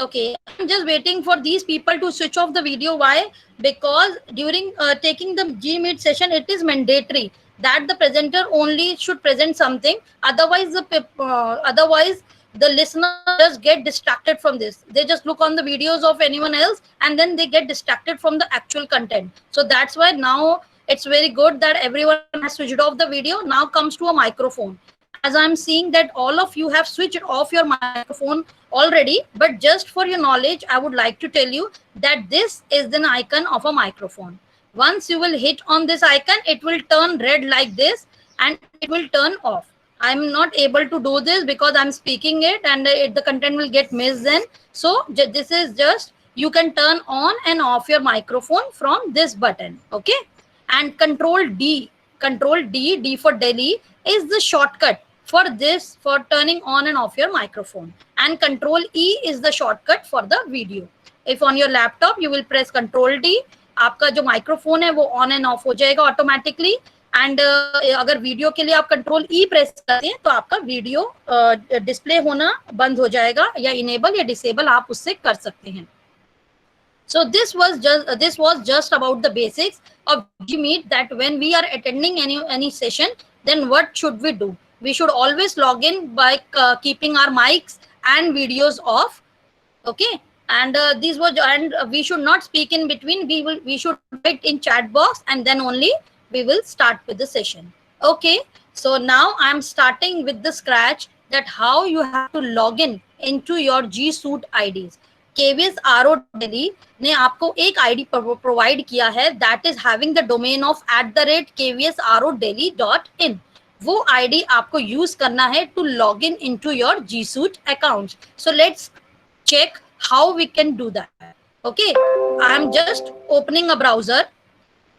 Okay, I'm just waiting for these people to switch off the video. Why? Because during taking the Gmeet session, it is mandatory that the presenter only should present something. Otherwise the listener just get distracted from this. They just look on the videos of anyone else and then they get distracted from the actual content. So that's why now it's very good that everyone has switched off the video. Now comes to a microphone. As I'm seeing that all of you have switched off your microphone already, but just for your knowledge, I would like to tell you that this is the icon of a microphone. Once you will hit on this icon, it will turn red like this and it will turn off. I'm not able to do this because I'm speaking it and the content will get missed then. So this is just, you can turn on and off your microphone from this button. Okay. And control D for Delhi, is the shortcut for this, for turning on and off your microphone. And control E is the shortcut for the video. If on your laptop you will press control D, आपका जो microphone है वो on end of हो जाएगा automatically. And अगर video के लिए आप कंट्रोल ई प्रेस करते हैं तो आपका वीडियो डिस्प्ले होना बंद हो जाएगा, या इनेबल या डिसेबल आप उससे कर सकते हैं. So this was just about the basics of Gmeet, that when we are attending any session, then what should we do? We should always log in by keeping our mics and videos off. Okay, and we should not speak in between. We should write in chat box and then only we will start with the session. Okay, so now I am starting with the scratch, that how you have to log in into your G Suite IDs. KVS RO Delhi ने आपको एक ID provide किया है, that is having the domain of @kvsrodelhi.in. वो ID आपको use करना है to log in into your G Suite account. So let's check how we can do that. Okay, I am just opening a browser.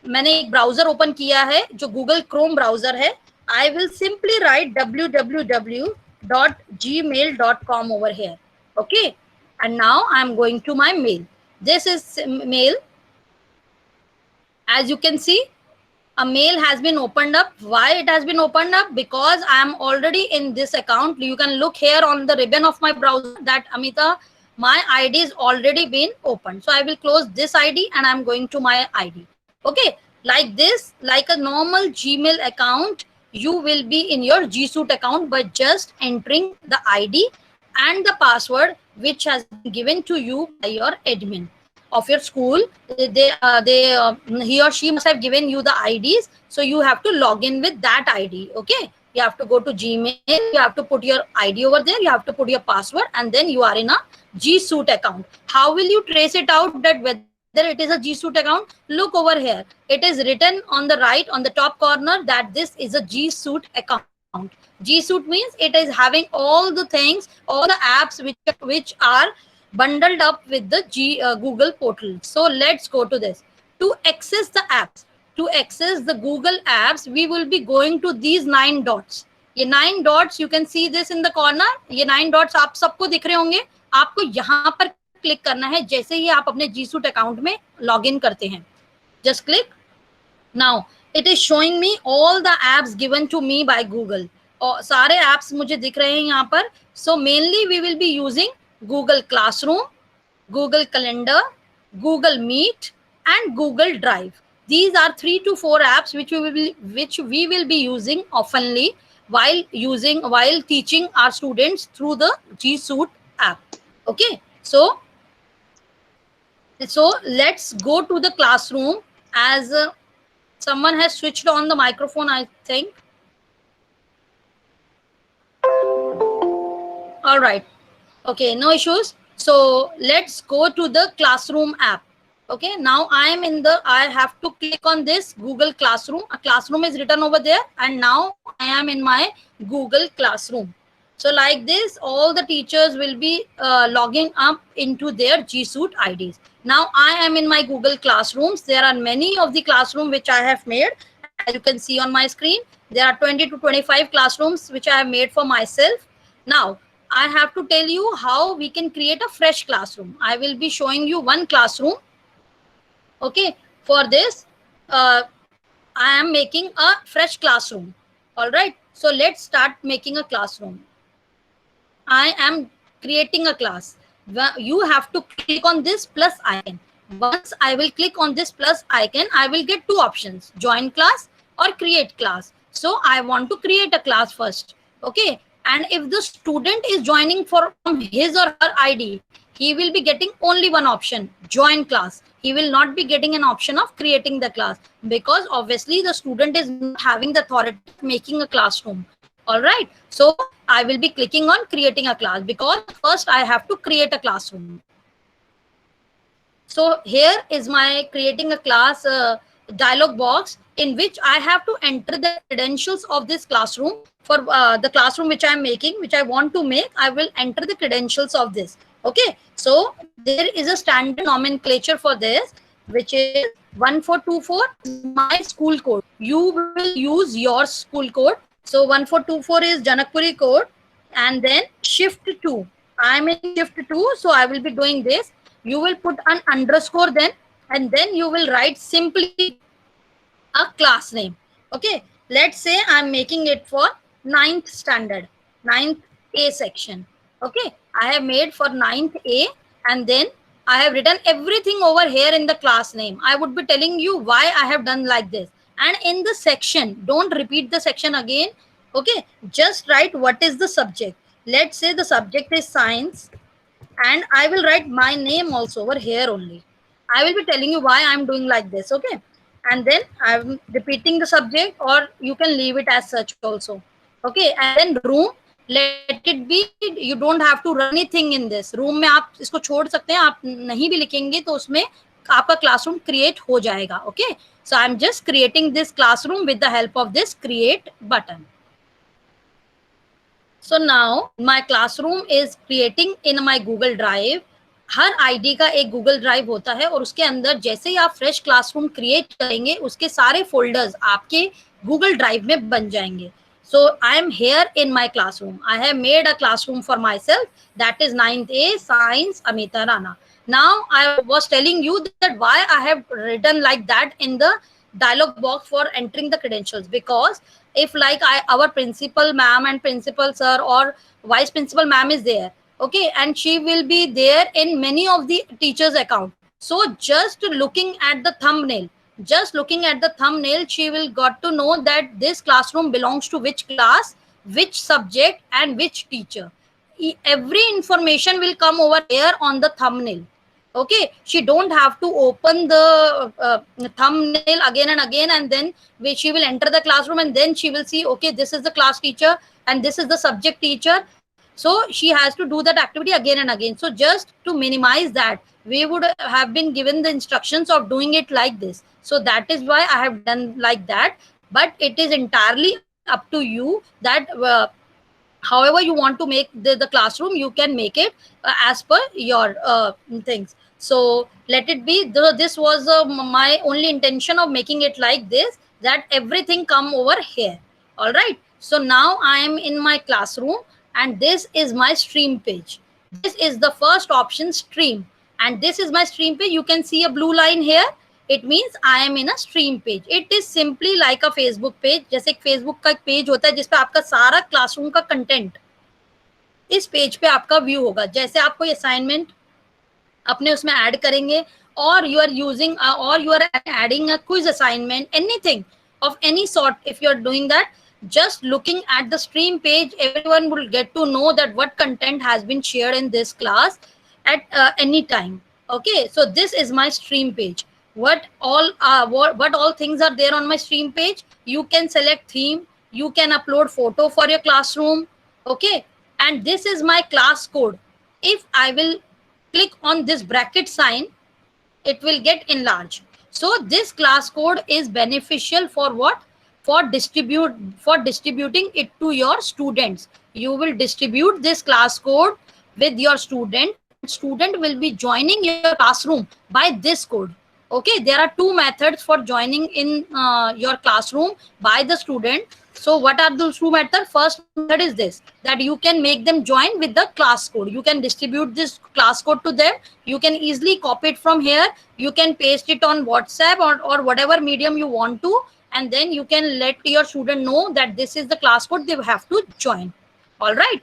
मैंने एक browser open किया है जो Google Chrome browser है. I will simply write www.gmail.com over here. Okay, and now I am going to my mail. This is mail. As you can see, a mail has been opened up. Why it has been opened up? Because I am already in this account. You can look here on the ribbon of my browser that Amita, my ID is already been opened. So I will close this ID and I'm going to my ID. Okay, like this, like a normal Gmail account, you will be in your G Suite account by just entering the ID and the password which has been given to you by your admin of your school. He or she must have given you the IDs, so you have to log in with that ID. Okay, you have to go to Gmail, you have to put your ID over there, you have to put your password, and then you are in a G Suite account. How will you trace it out that whether it is a G Suite account? Look over here, it is written on the right, on the top corner, that this is a G Suite account. G Suite means it is having all the things, all the apps which are bundled up with the Google portal. So let's go to this. To access the apps, to access the Google apps, we will be going to these 9 dots. ये 9 dots, you can see this in the corner. ये 9 dots आप सबको दिख रहे होंगे. आपको यहाँ पर क्लिक करना है जैसे ही आप अपने G Suite अकाउंट में लॉग इन करते हैं. Just click. Now it is showing me all the apps given to me by Google. और सारे apps मुझे दिख रहे हैं यहाँ पर. So mainly we will be using Google Classroom, Google Calendar, Google Meet, and Google Drive. These are 3 to 4 apps which we will be using oftenly while teaching our students through the G Suite app. Okay, so let's go to the classroom. As someone has switched on the microphone, I think. All right. Okay, no issues. So let's go to the classroom app. Okay, now I have to click on this Google Classroom. A classroom is written over there, and now I am in my Google Classroom. So like this, all the teachers will be logging up into their G Suite IDs. Now I am in my Google Classrooms. There are many of the classrooms which I have made. As you can see on my screen, there are 20 to 25 classrooms which I have made for myself. Now, I have to tell you how we can create a fresh classroom. I will be showing you one classroom. Okay, for this, I am making a fresh classroom. All right, so let's start making a classroom. I am creating a class. You have to click on this plus icon. Once I will click on this plus icon, I will get two options: join class or create class. So I want to create a class first. Okay. And if the student is joining from his or her ID, he will be getting only one option: join class. He will not be getting an option of creating the class, because obviously the student is not having the authority of making a classroom. All right. So I will be clicking on creating a class, because first I have to create a classroom. So here is my creating a class dialog box, in which I have to enter the credentials of this classroom. For the classroom which I am making, which I want to make, I will enter the credentials of this. Okay. So there is a standard nomenclature for this, which is 1424 my school code. You will use your school code. So 1424 is Janakpuri code, and then shift 2. I'm in shift 2, so I will be doing this. You will put an underscore then, and then you will write simply a class name. Okay. Let's say I'm making it for 9th standard, 9th A section. Okay. I have made for 9th A, and then I have written everything over here in the class name. I would be telling you why I have done like this. And in the section, don't repeat the section again. Okay. Just write what is the subject. Let's say the subject is science, and I will write my name also over here only. I will be telling you why I'm doing like this. Okay. And then I'm repeating the subject, or you can leave it as such also. Okay. And then room, let it be, you don't have to run anything in this room में, आप इसको छोड़ सकते हैं, आप नहीं भी लिखेंगे तो उसमें आपका classroom create हो जाएगा. Okay. So I'm just creating this classroom with the help of this create button. So now my classroom is creating in my Google Drive. Her ID का एक गूगल ड्राइव होता है, और उसके अंदर जैसे ही आप फ्रेश क्लासरूम क्रिएट करेंगे, उसके सारे फोल्डर्स आपके गूगल ड्राइव में बन जाएंगे. So I am here in my classroom. I have made a classroom for myself, that is 9th A Science Amita Rana. Now I was telling you that why I have written like that in the dialog box for entering the credentials, because if like our principal ma'am and principal sir or vice principal ma'am is there, okay, and she will be there in many of the teachers account. So just looking at the thumbnail, she will got to know that this classroom belongs to which class, which subject, and which teacher. Every information will come over here on the thumbnail. Okay. She don't have to open the thumbnail again and again, and then she will enter the classroom, and then she will see, okay, this is the class teacher and this is the subject teacher. So she has to do that activity again and again. So just to minimize that, we would have been given the instructions of doing it like this. So that is why I have done like that. But it is entirely up to you that however you want to make the classroom, you can make it as per your things. So let it be. This was my only intention of making it like this, that everything come over here. All right. So now I am in my classroom, and this is my stream page. This is the first option, stream, and this is my stream page. You can see a blue line here. It means I am in a stream page. It is simply like a Facebook page. जैसे एक Facebook का page होता है जिसपे आपका सारा classroom का content इस पेज पे आपका व्यू होगा. जैसे आप कोई असाइनमेंट अपने उसमें ऐड करेंगे, और यू आर यूजिंग और you are adding a quiz assignment, anything of any sort, if you are doing that, just looking at the stream page, everyone will get to know that what content has been shared in this class at any time. Okay. So this is my stream page. What all things are there on my stream page? You can select theme, you can upload photo for your classroom. Okay. And this is my class code. If I will click on this bracket sign, it will get enlarged. So this class code is beneficial for what? For distributing it to your students. You will distribute this class code with your student. Student will be joining your classroom by this code. Okay. There are two methods for joining in your classroom by the student. So what are those two methods? First method is this, that you can make them join with the class code. You can distribute this class code to them. You can easily copy it from here. You can paste it on WhatsApp or whatever medium you want to, and then you can let your student know that this is the class code they have to join. All right.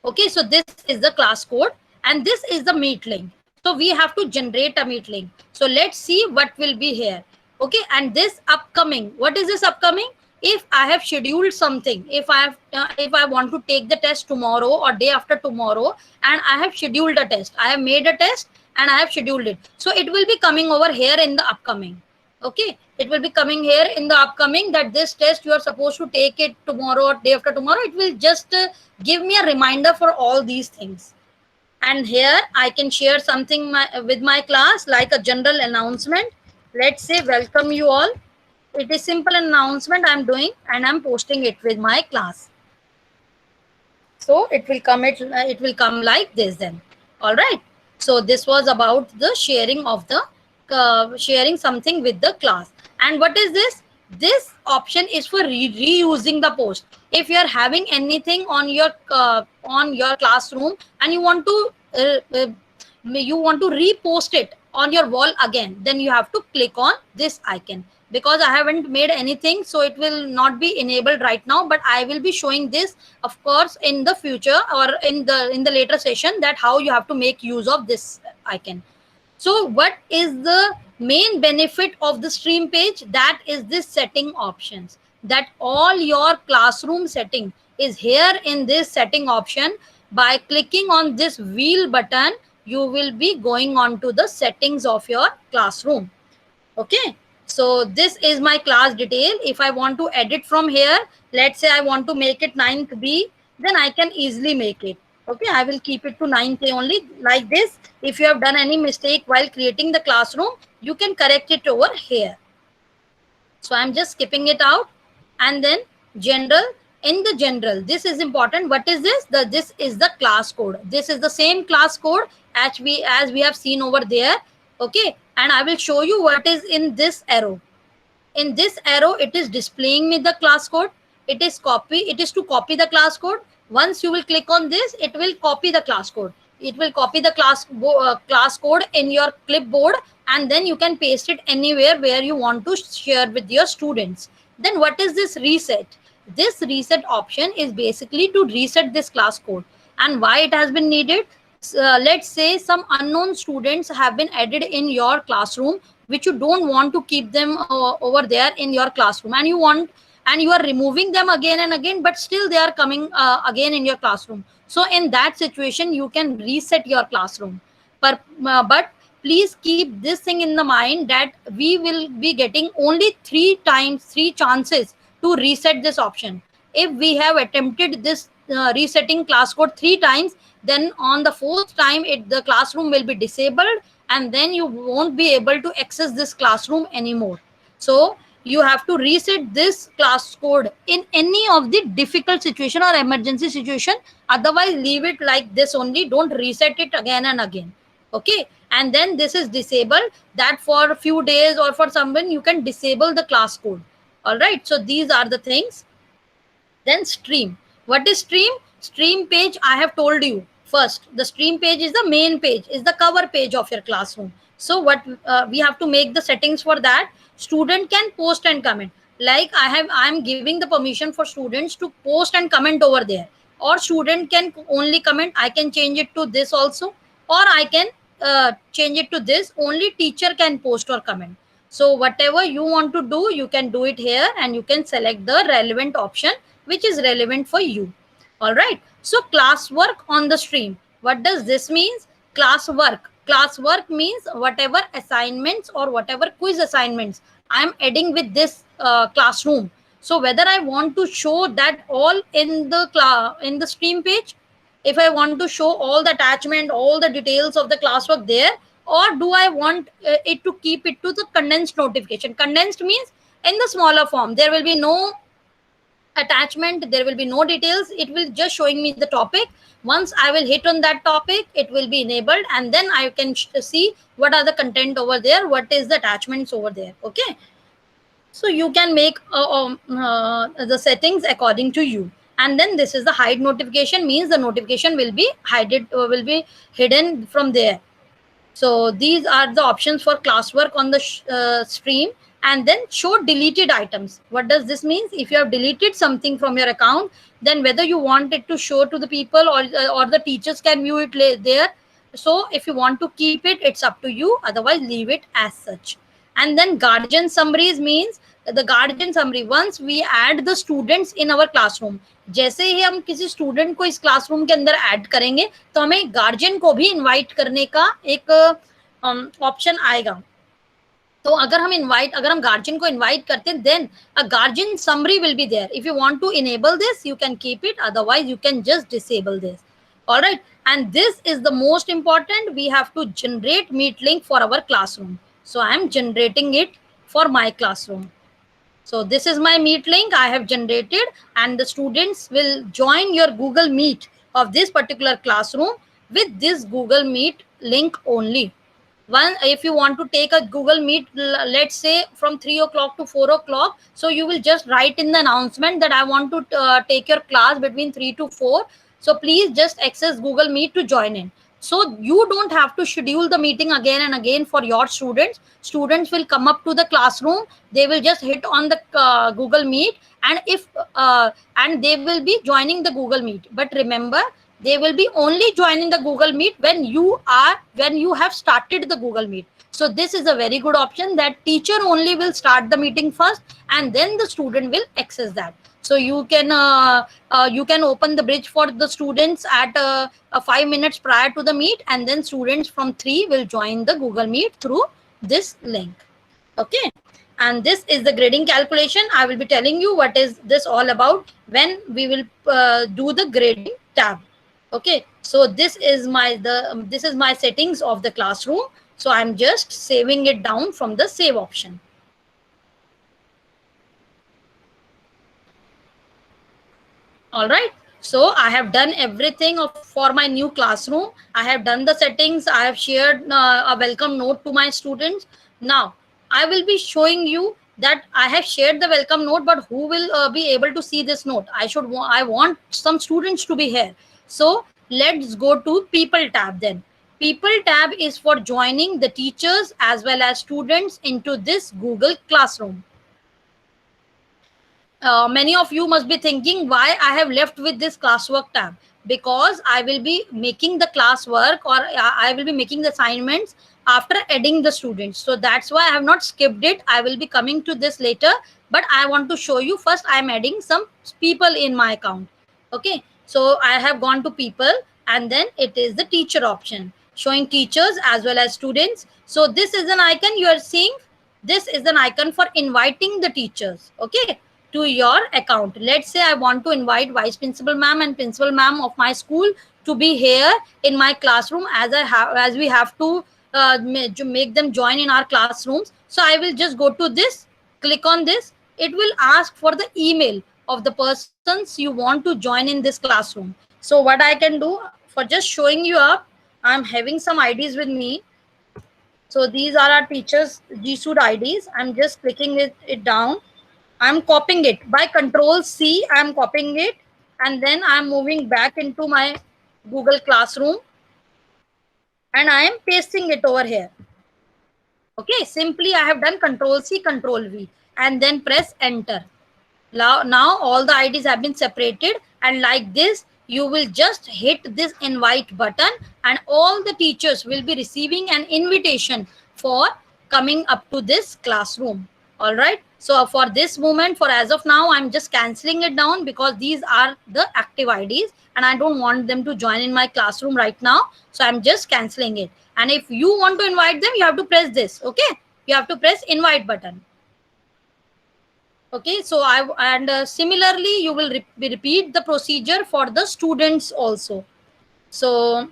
Okay, so this is the class code and this is the meet link. So we have to generate a meet link. So let's see what will be here. Okay, and this upcoming, what is this upcoming? If I have scheduled something, if I want to take the test tomorrow or day after tomorrow, and I have scheduled a test, I have made a test and I have scheduled it, so it will be coming over here in the upcoming. Okay, it will be coming here in the upcoming, that this test you are supposed to take it tomorrow or day after tomorrow. It will just give me a reminder for all these things. And here I can share something with my class, like a general announcement. Let's say welcome you all. It is simple announcement I'm doing and I'm posting it with my class. So it will come like this then. All right, so this was about the sharing of the sharing something with the class. And what is this? This option is for reusing the post. If you are having anything on your classroom and you want to repost it on your wall again, then you have to click on this icon. Because I haven't made anything, so it will not be enabled right now, but I will be showing this, of course, in the future or in the later session, that how you have to make use of this icon. So what is the main benefit of the stream page? That is this setting options, that all your classroom setting is here in this setting option. By clicking on this wheel button, you will be going on to the settings of your classroom. Okay, so this is my class detail. If I want to edit from here, let's say I want to make it 9th B, then I can easily make it. Okay, I will keep it to 9th A only, like this. If you have done any mistake while creating the classroom, you can correct it over here. So I'm just skipping it out. And then general, in the general, this is important. What is this? This is the class code. This is the same class code as we have seen over there. Okay, and I will show you what is in this arrow. In this arrow, it is displaying me the class code. It is to copy the class code. Once you will click on this, it will copy the class code. It will copy the class code in your clipboard, and then you can paste it anywhere where you want to share with your students. Then what is this reset? This reset option is basically to reset this class code. And why it has been needed? Let's say some unknown students have been added in your classroom, which you don't want to keep them over there in your classroom, and you are removing them again and again, but still they are coming again in your classroom. So in that situation, you can reset your classroom. But please keep this thing in the mind, that we will be getting only 3 chances to reset this option. If we have attempted this resetting class code 3 times, then on the 4th time the classroom will be disabled, and then you won't be able to access this classroom anymore. So you have to reset this class code in any of the difficult situation or emergency situation. Otherwise, leave it like this only. Don't reset it again and again. Okay, and then this is disabled, that for a few days or for someone you can disable the class code. All right, so these are the things. Then stream. What is stream? Stream page, I have told you. First, the stream page is the main page, is the cover page of your classroom. So what we have to make the settings for that. Student can post and comment. Like I'm giving the permission for students to post and comment over there. Or student can only comment. I can change it to this also. Or I can change it to this. Only teacher can post or comment. So whatever you want to do, you can do it here, and you can select the relevant option which is relevant for you. All right, so classwork on the stream. What does this means? Classwork means whatever assignments or whatever quiz assignments I'm adding with this classroom. So whether I want to show that all in the stream page, if I want to show all the attachment, all the details of the classwork there, or do I want it to keep it to the condensed notification? Condensed means in the smaller form. There will be no attachment, there will be no details. It will just showing me the topic. Once I will hit on that topic, it will be enabled, and then I can see what are the content over there, what is the attachments over there. Okay, so you can make the settings according to you. And then this is the hide notification, means the notification will be hidden from there. So these are the options for classwork on the stream. And then show deleted items. What does this mean? If you have deleted something from your account, then whether you want it to show to the people or the teachers can view it there. So if you want to keep it, it's up to you. Otherwise, leave it as such. And then guardian summaries means the guardian summary. Once we add the students in our classroom, जैसे ही हम किसी student को इस classroom के अंदर add करेंगे तो हमें गार्जियन को भी इनवाइट करने का एक ऑप्शन आएगा. तो अगर हम गार्जियन को इनवाइट करते हैं, then a guardian summary will be there. If you want to enable this, you can keep it, otherwise you can just disable this. Alright, and this is the most important. We have to generate meet link for our classroom. So I am generating it for my classroom. So this is my meet link I have generated, and the students will join your Google Meet of this particular classroom with this Google Meet link only. One, if you want to take a Google Meet, let's say from 3 o'clock to 4 o'clock, so you will just write in the announcement that I want to take your class between 3 to 4. So please just access Google Meet to join in. So you don't have to schedule the meeting again and again for your students. Students will come up to the classroom. They will just hit on the Google Meet, and they will be joining the Google Meet. But remember, they will be only joining the Google Meet when you have started the Google Meet. So this is a very good option that teacher only will start the meeting first, and then the student will access that. So you can open the bridge for the students at 5 minutes prior to the meet, and then students from 3 will join the Google Meet through this link. Okay, and this is the grading calculation. I will be telling you what is this all about when we will do the grading tab. Okay, so this is my settings of the classroom. So I'm just saving it down from the save option. All right, so I have done everything for my new classroom. I have done the settings. I have shared a welcome note to my students. Now I will be showing you that I have shared the welcome note, but who will be able to see this note? I want some students to be here. So let's go to people tab. Then people tab is for joining the teachers as well as students into this Google Classroom. Many of you must be thinking why I have left with this classwork tab, because I will be making the classwork, or I will be making the assignments after adding the students. So that's why I have not skipped it. I will be coming to this later, but I want to show you first. I am adding some people in my account. Okay, so I have gone to people, and then it is the teacher option showing teachers as well as students. So this is an icon you are seeing. This is an icon for inviting the teachers, okay, to your account. Let's say I want to invite vice principal ma'am and principal ma'am of my school to be here in my classroom, as we have to make them join in our classrooms. So I will just go to this, click on this. It will ask for the email of the persons you want to join in this classroom. So what I can do, for just showing you up, I'm having some IDs with me. So these are our teachers G Suite IDs. I'm just clicking it down. I'm copying it by Control C. I'm copying it, and then I'm moving back into my Google Classroom, and I am pasting it over here. Okay, simply I have done Control C, Control V, and then press enter. Now all the IDs have been separated, and like this, you will just hit this invite button, and all the teachers will be receiving an invitation for coming up to this classroom. All right. So for this moment, for as of now, I'm just canceling it down because these are the active IDs and I don't want them to join in my classroom right now. So I'm just canceling it. And if you want to invite them, you have to press this. Okay. You have to press invite button. Okay. So similarly, you will repeat the procedure for the students also. So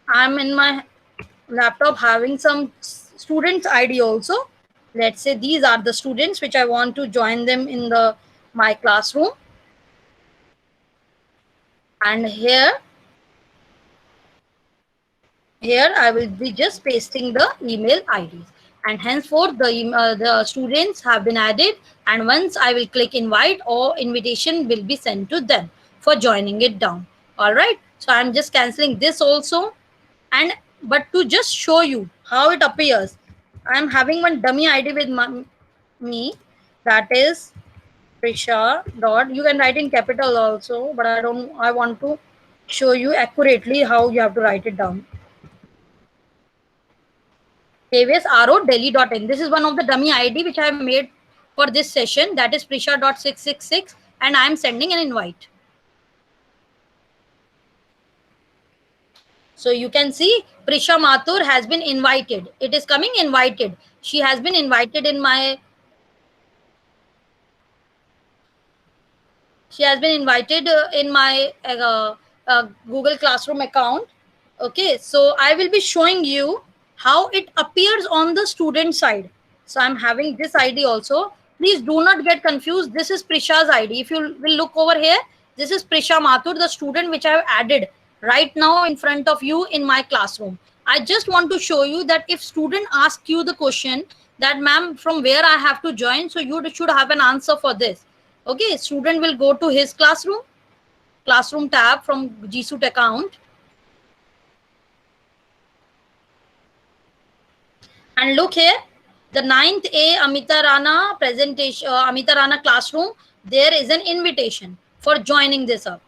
I'm in my laptop having some students ID also. Let's say these are the students which I want to join them in my classroom. And here I will be just pasting the email IDs. And henceforth, the students have been added. And once I will click invite, or invitation will be sent to them for joining it down. All right. So I'm just canceling this also. But to just show you how it appears. I'm having one dummy ID with me, that is Prisha dot. You can write in capital also, but I don't. I want to show you accurately how you have to write it down. KVS Delhi.in. This is one of the dummy ID which I have made for this session. That is Prisha.666, and I am sending an invite. So you can see Prisha Mathur has been invited. It is coming invited. She has been invited in my. She has been invited in my Google Classroom account. Okay, so I will be showing you how it appears on the student side. So I'm having this ID also. Please do not get confused. This is Prisha's ID. If you will look over here, this is Prisha Mathur, the student which I have added right now in front of you in my classroom. I just want to show you that if student asks you the question that ma'am from where I have to join, so you should have an answer for this. Okay, student will go to his classroom tab from G Suite account. And look here, the 9th A Amita Rana presentation, Amita Rana classroom, there is an invitation for joining this up.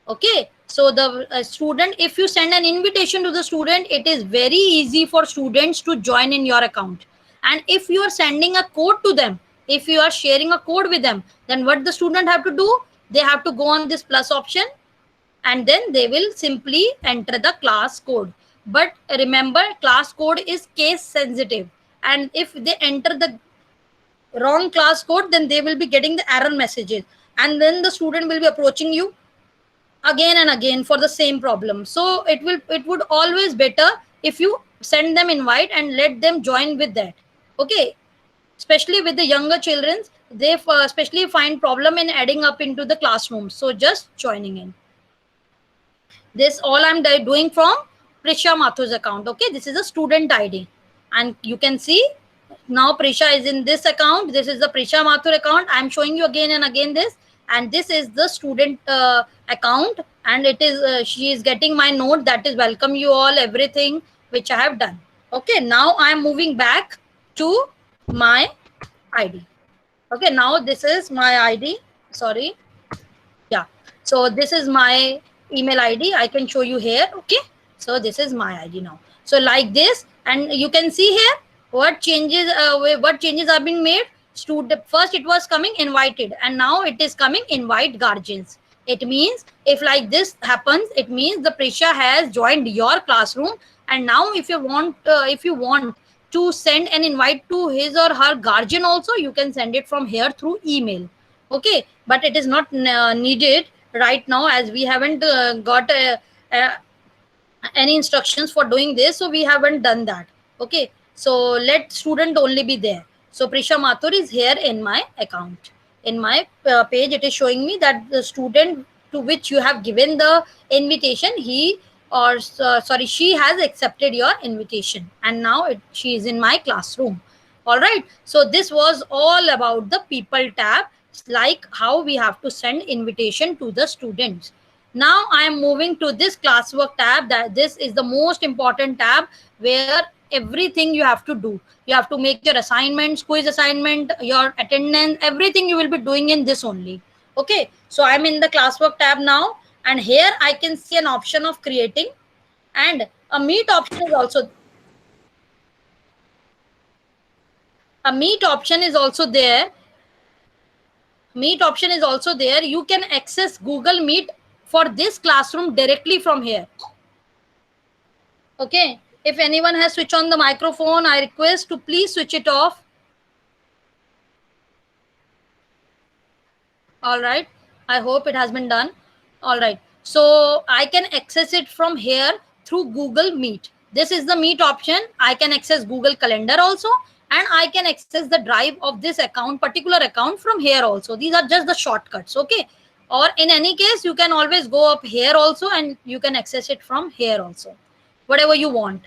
Okay, so the student, if you send an invitation to the student, it is very easy for students to join in your account. And if you are sending a code to them, if you are sharing a code with them, then what the student have to do? They have to go on this plus option, and then they will simply enter the class code. But remember, class code is case sensitive, and if they enter the wrong class code, then they will be getting the error messages, and then the student will be approaching you again and again for the same problem. So it would always better if you send them invite and let them join with that. Okay, especially with the younger children, they especially find problem in adding up into the classroom, so just joining in. This all I'm doing from Prisha Mathur's account. Okay, this is a student ID, and you can see now Prisha is in this account. This is the Prisha Mathur account. I'm showing you again and again this, and this is the student account, and it is she is getting my note that is welcome you all, everything which I have done. Okay, now I'm moving back to my ID. Okay, now this is my ID. Sorry. Yeah, so this is my email ID. I can show you here. Okay, so this is my ID now. So like this, and you can see here what changes are being made. Student first it was coming invited, and now it is coming invite guardians. It means if like this happens, it means the Prisha has joined your classroom, and now if you want to send an invite to his or her guardian also, you can send it from here through email. Okay, but it is not needed right now, as we haven't got any instructions for doing this, so we haven't done that. Okay, so let student only be there. So Prisha Mathur is here in my account. In my page, it is showing me that the student to which you have given the invitation, she has accepted your invitation, and now she is in my classroom. All right, so this was all about the people tab, like how we have to send invitation to the students. Now I am moving to this classwork tab. That this is the most important tab, where everything you have to do. You have to make your assignments, quiz assignment, your attendance, everything you will be doing in this only. Okay, so I'm in the classwork tab now, and here I can see an option of creating, and a meet option is also there. Meet option is also there. You can access Google Meet for this classroom directly from here. Okay, if anyone has switched on the microphone, I request to please switch it off. All right, I hope it has been done. All right, so I can access it from here through Google Meet. This is the Meet option. I can access Google Calendar also, and I can access the drive of this account, particular account, from here also. These are just the shortcuts. Okay, or in any case, you can always go up here also, and you can access it from here also, whatever you want.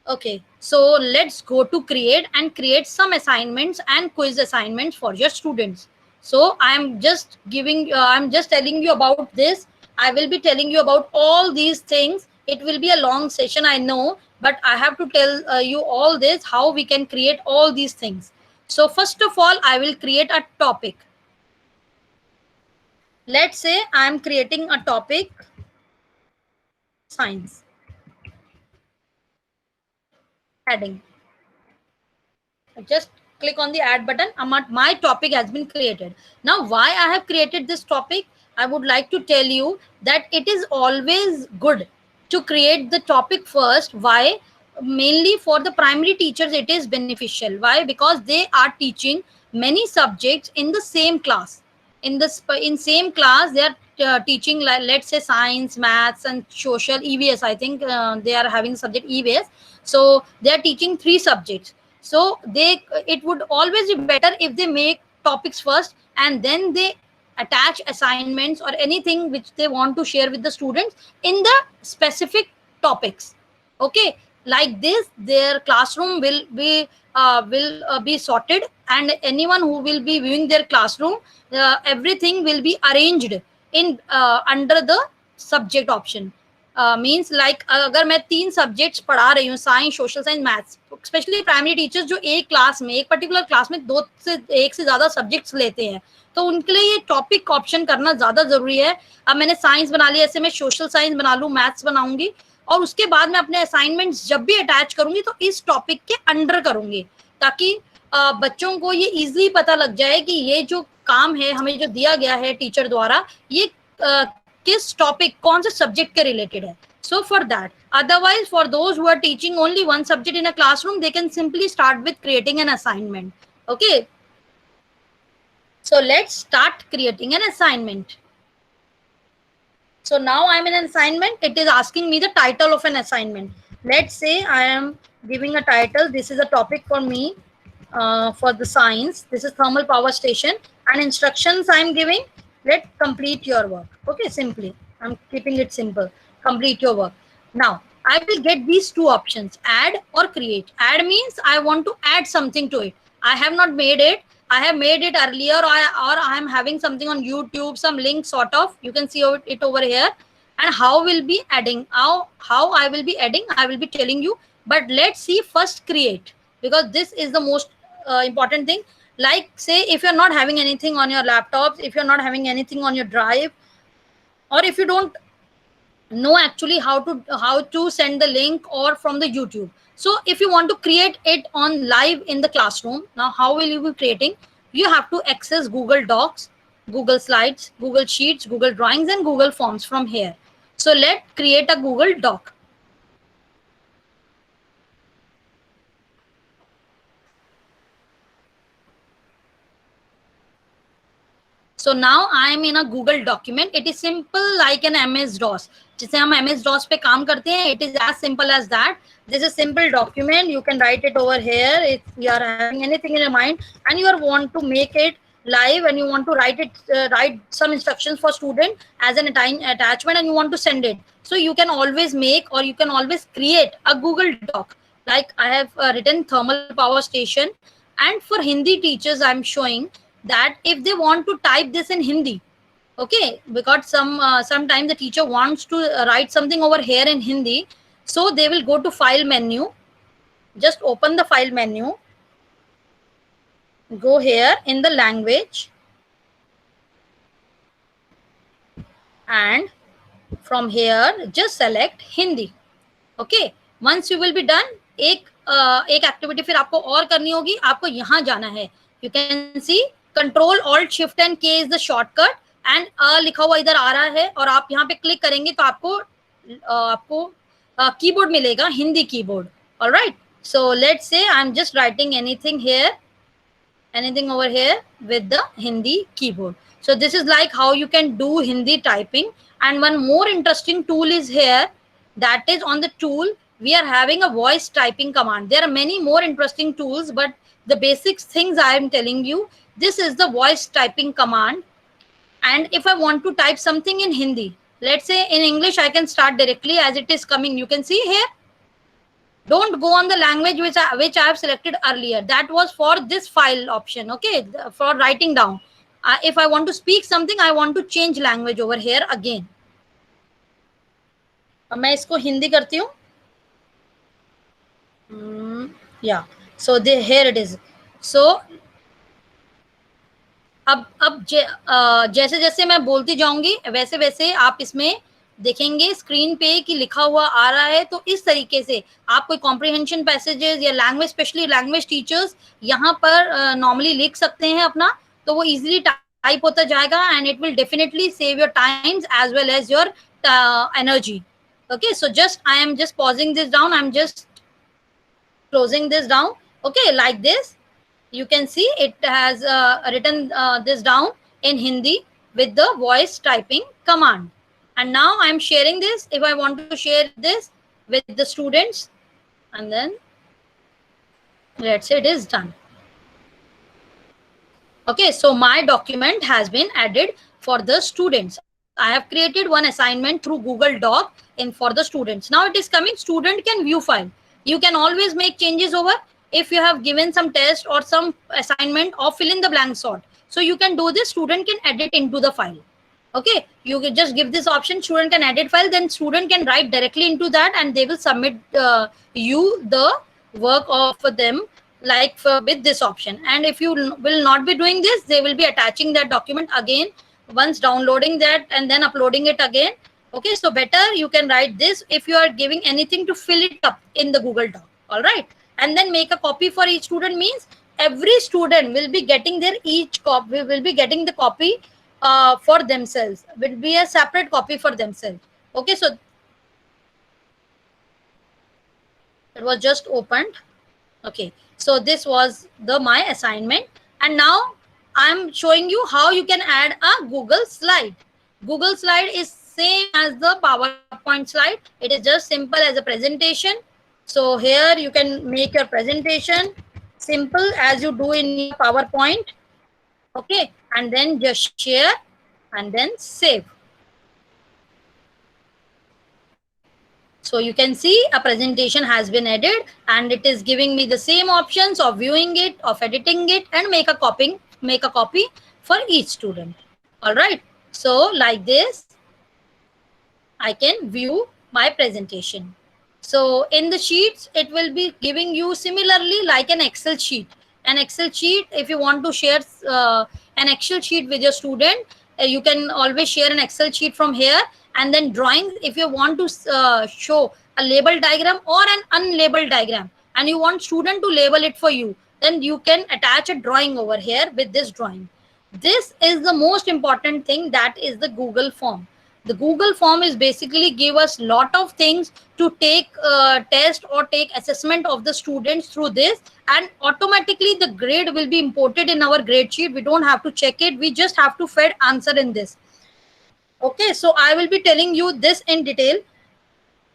Okay, so let's go to create some assignments and quiz assignments for your students. So I'm just telling you about this. I will be telling you about all these things. It will be a long session, I know, but I have to tell you all this, how we can create all these things. So first of all, I will create a topic. Let's say I am creating a topic, science, heading. Just click on the add button. My topic has been created. Now, why I have created this topic, I would like to tell you that it is always good to create the topic first. Why? Mainly for the primary teachers it is beneficial. Why? Because they are teaching many subjects in the same class. In same class they are teaching, like, let's say science, maths and social, EVS. I think they are having subject EVS. So they are teaching three subjects. So it would always be better if they make topics first and then they attach assignments or anything which they want to share with the students in the specific topics. Okay, like this their classroom will be sorted, and anyone who will be viewing their classroom, everything will be arranged in under the subject option. Means like अगर मैं 3 subjects पढ़ा रही हूँ, science, social science, maths, specially primary teachers जो एक class में, एक particular class में 1 से ज़्यादा सब्जेक्ट्स लेते हैं, तो उनके लिए ये टॉपिक ऑप्शन करना ज़्यादा ज़रूरी है. अब मैंने साइंस बना लिया, ऐसे मैं सोशल साइंस बना लूँ, मैथ्स बनाऊंगी, और उसके बाद मैं अपने असाइनमेंट्स जब भी अटैच करूंगी तो इस टॉपिक के अंडर करूंगी, ताकि बच्चों को ये इजीली पता लग जाए कि ये जो काम है हमें जो दिया गया है टीचर द्वारा, ये किस टॉपिक, कौन से सब्जेक्ट के रिलेटेड है. So for that, otherwise for those who are teaching only one subject in a classroom, they can simply start with creating an assignment. Okay, so let's start creating an assignment. So now I'm in an assignment. It is asking me the title of an assignment. Let's say I am giving a title. This is a topic for me for the science. This is thermal power station, and instructions I'm giving. Let complete your work. Okay, simply I'm keeping it simple. Complete your work. Now I will get these two options, add or create. Add means I want to add something to it. I have not made it. I have made it earlier, or I am having something on YouTube, some link sort of. You can see it over here. And how will be adding? How I will be adding? I will be telling you. But let's see first create, because this is the most important thing. Like, say if you're not having anything on your laptops, if you're not having anything on your drive, or if you don't know actually how to send the link or from the YouTube. So if you want to create it on live in the classroom, now how will you be creating? You have to access Google Docs, Google Slides, Google Sheets, Google Drawings and Google Forms from here. So let's create a Google Doc. So now I am in a Google document. It is simple like an MS-DOS. जिसे हम MS-DOS पे काम करते हैं, it is as simple as that. This is simple document. You can write it over here if you are having anything in your mind and you want to make it live and you want to write some instructions for student as an attachment and you want to send it. So you can always make or you can always create a Google Doc. Like I have written thermal power station, and for Hindi teachers I'm showing that if they want to type this in Hindi, okay, because sometimes the teacher wants to write something over here in Hindi, so they will go to file menu, just open the file menu, go here in the language, and from here just select Hindi. Okay, once you will be done, एक activity फिर आपको और करनी होगी, आपको यहाँ जाना है. You can see Control Alt Shift and K is the shortcut, and लिखा हुआ इधर आ रहा है और आप यहाँ पे क्लिक करेंगे तो आपको कीबोर्ड मिलेगा, Hindi keyboard. All right, so let's say I'm just writing anything here, anything over here with the Hindi keyboard. So this is like how you can do Hindi typing. And one more interesting tool is here, that is on the tool we are having a voice typing command. There are many more interesting tools, but the basic things I am telling you, this is the voice typing command. And if I want to type something in Hindi, let's say in English, I can start directly as it is coming. You can see here. Don't go on the language which I have selected earlier. That was for this file option, okay, for writing down. If I want to speak something, I want to change language over here again. अब मैं इसको हिंदी करती हूँ. Yeah, so here it is. So अब जैसे जैसे मैं बोलती जाऊंगी वैसे वैसे आप इसमें देखेंगे स्क्रीन पे कि लिखा हुआ आ रहा है, तो इस तरीके से आप कोई कॉम्प्रिहेंशन पैसेजेस या लैंग्वेज, स्पेशली लैंग्वेज टीचर्स यहाँ पर नॉर्मली लिख सकते हैं अपना, तो वो इजीली टाइप होता जाएगा and it will definitely save your times as well as your energy. Okay, so just I am just pausing this down, I'm just closing this down. Okay, like this you can see it has written this down in Hindi with the voice typing command. And now I'm sharing this. If I want to share this with the students, and then let's say it is done. Okay, so my document has been added for the students. I have created one assignment through Google Doc in for the students. Now it is coming, student can view file. You can always make changes over if you have given some test or some assignment or fill in the blank sort. So you can do this, student can edit into the file. Okay, you can just give this option, student can edit file, then student can write directly into that and they will submit you the work of them like with this option. And if you will not be doing this, they will be attaching that document again, once downloading that and then uploading it again. Okay, so better you can write this if you are giving anything to fill it up in the Google Doc. All right, and then make a copy for each student, means every student will be getting their each copy, will be getting the copy for themselves, will be a separate copy for themselves. Okay, so it was just opened. Okay, so this was the my assignment, and now I'm showing you how you can add a Google slide. Google slide is same as the PowerPoint slide. It is just simple as a presentation. So here you can make your presentation simple as you do in your PowerPoint. Okay, and then just share and then save. So you can see a presentation has been added and it is giving me the same options of viewing it, of editing it, and make a copy for each student. All right. So like this, I can view my presentation. So in the sheets, it will be giving you similarly like an Excel sheet. An Excel sheet, if you want to share an Excel sheet with your student, you can always share an Excel sheet from here. And then drawings, if you want to show a label diagram or an unlabeled diagram and you want student to label it for you, then you can attach a drawing over here with this drawing. This is the most important thing, that is the Google form. The Google form is basically give us lot of things to take test or take assessment of the students through this, and automatically the grade will be imported in our grade sheet. We don't have to check it, we just have to feed answer in this. Okay, so I will be telling you this in detail,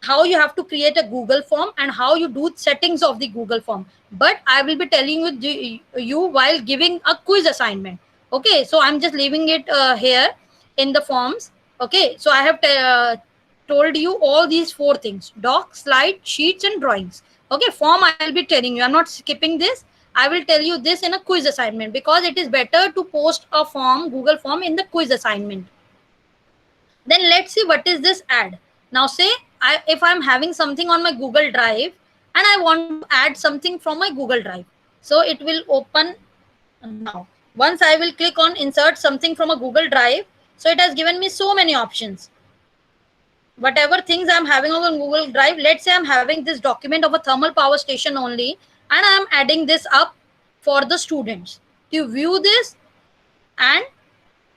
how you have to create a Google form and how you do settings of the Google form. But I will be telling you while giving a quiz assignment. Okay, so I'm just leaving it here in the forms. Okay, so I have told you all these four things: doc, slide, sheets, and drawings. Okay, form I will be telling you. I'm not skipping this. I will tell you this in a quiz assignment because it is better to post a form, Google form, in the quiz assignment. Then let's see what is this add. Now say if I'm having something on my Google Drive and I want to add something from my Google Drive. So it will open now. Once I will click on insert something from a Google Drive, so it has given me so many options. Whatever things I'm having on Google Drive, let's say I'm having this document of a thermal power station only, and I'm adding this up for the students to view this and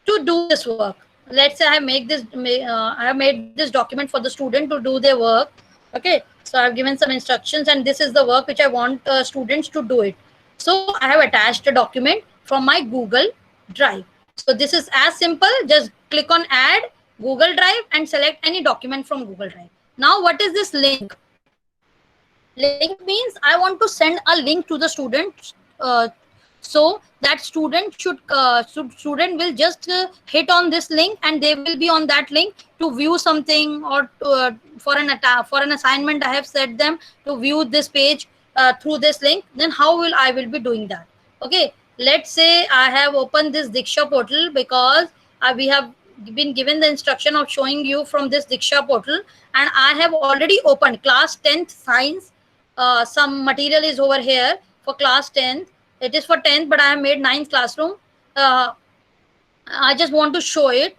to do this work. Let's say I have made this document for the student to do their work. Okay, so I've given some instructions and this is the work which I want students to do it. So I have attached a document from my Google Drive. So this is as simple, just click on add Google Drive and select any document from Google Drive. Now what is this link? Link means I want to send a link to the student, so that student student will just hit on this link and they will be on that link to view something, or for an assignment I have set them to view this page through this link. Then how will I will be doing that? Okay, let's say I have opened this Diksha portal because we have been given the instruction of showing you from this Diksha portal, and I have already opened class 10th science some material is over here for class 10th. It is for 10th, but I have made 9th classroom. I just want to show it.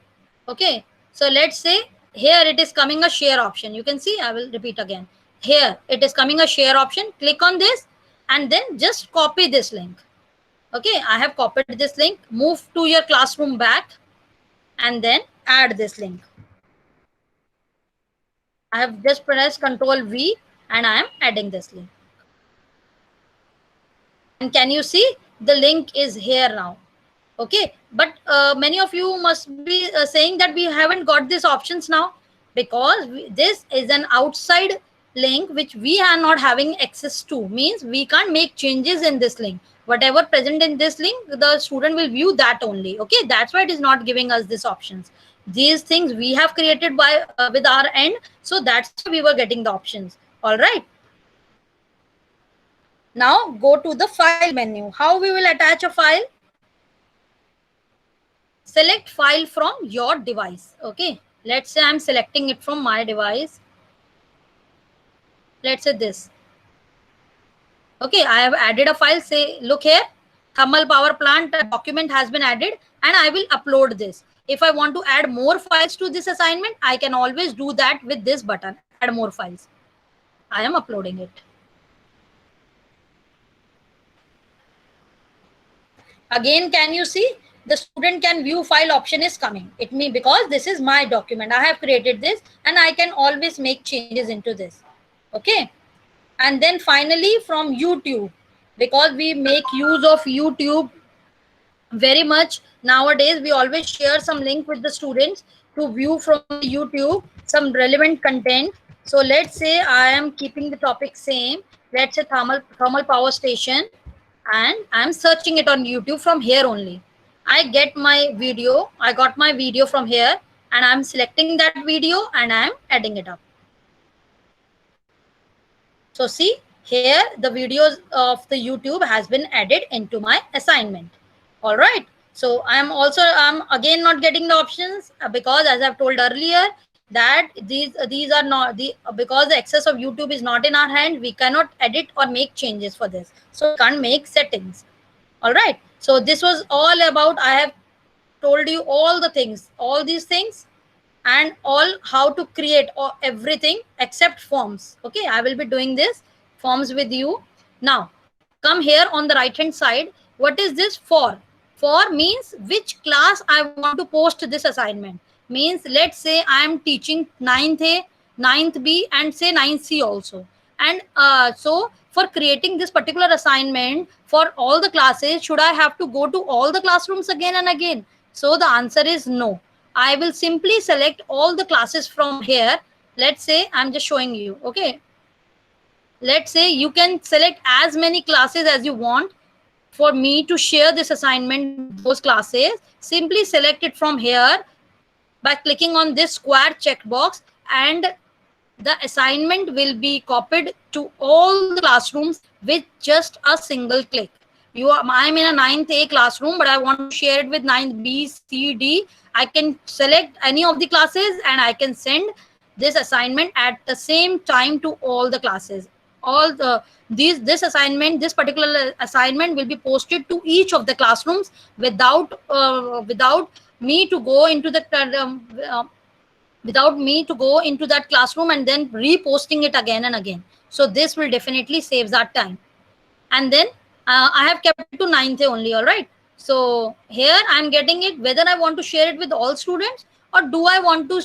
Okay, so let's say here it is coming a share option. You can see, I will repeat again. Here it is coming a share option. Click on this and then just copy this link. Okay, I have copied this link. Move to your classroom back and then add this link. I have just pressed Control V and I am adding this link. And can you see the link is here now? Okay, but many of you must be saying that we haven't got these options now, because this is an outside link which we are not having access to. Means we can't make changes in this link. Whatever present in this link, the student will view that only. Okay, that's why it is not giving us these options. These things we have created by with our end, so that's why we were getting the options. All right, now go to the file menu. How we will attach a file? Select file from your device. Okay, let's say I'm selecting it from my device. Let's say this. Okay, I have added a file. Say, look here, thermal power plant document has been added, and I will upload this. If I want to add more files to this assignment, I can always do that with this button, add more files. I am uploading it. Again, can you see the student can view file option is coming? It means because this is my document, I have created this and I can always make changes into this. Okay, and then finally from YouTube, because we make use of YouTube very much nowadays, we always share some link with the students to view from YouTube some relevant content. So let's say I am keeping the topic same. Let's say thermal power station, and I'm searching it on YouTube from here only. I get my video. I got my video from here, and I'm selecting that video and I'm adding it up. So see here, the videos of the YouTube has been added into my assignment. All right. So I'm again not getting the options because, as I've told earlier, that these are not the, because the access of YouTube is not in our hand, we cannot edit or make changes for this. So we can't make settings. All right. So this was all about, I have told you all the things, all these things, and all how to create everything except forms. Okay, I will be doing this forms with you. Now come here on the right hand side. What is this for? For means which class I want to post this assignment. Means let's say I am teaching 9th A, 9th B, and say 9th C also. And so for creating this particular assignment for all the classes, should I have to go to all the classrooms again and again? So the answer is no. I will simply select all the classes from here. Let's say I'm just showing you. Okay, let's say you can select as many classes as you want. For me to share this assignment, those classes, simply select it from here by clicking on this square checkbox, and the assignment will be copied to all the classrooms with just a single click. I'm in a 9th A classroom, but I want to share it with 9th B, C, D. I can select any of the classes and I can send this assignment at the same time to all the classes. All the this particular assignment will be posted to each of the classrooms without me to go into the that classroom and then reposting it again and again. So this will definitely save that time. And then I have kept it to 9th only. All right. So here I'm getting it whether I want to share it with all students or do I want to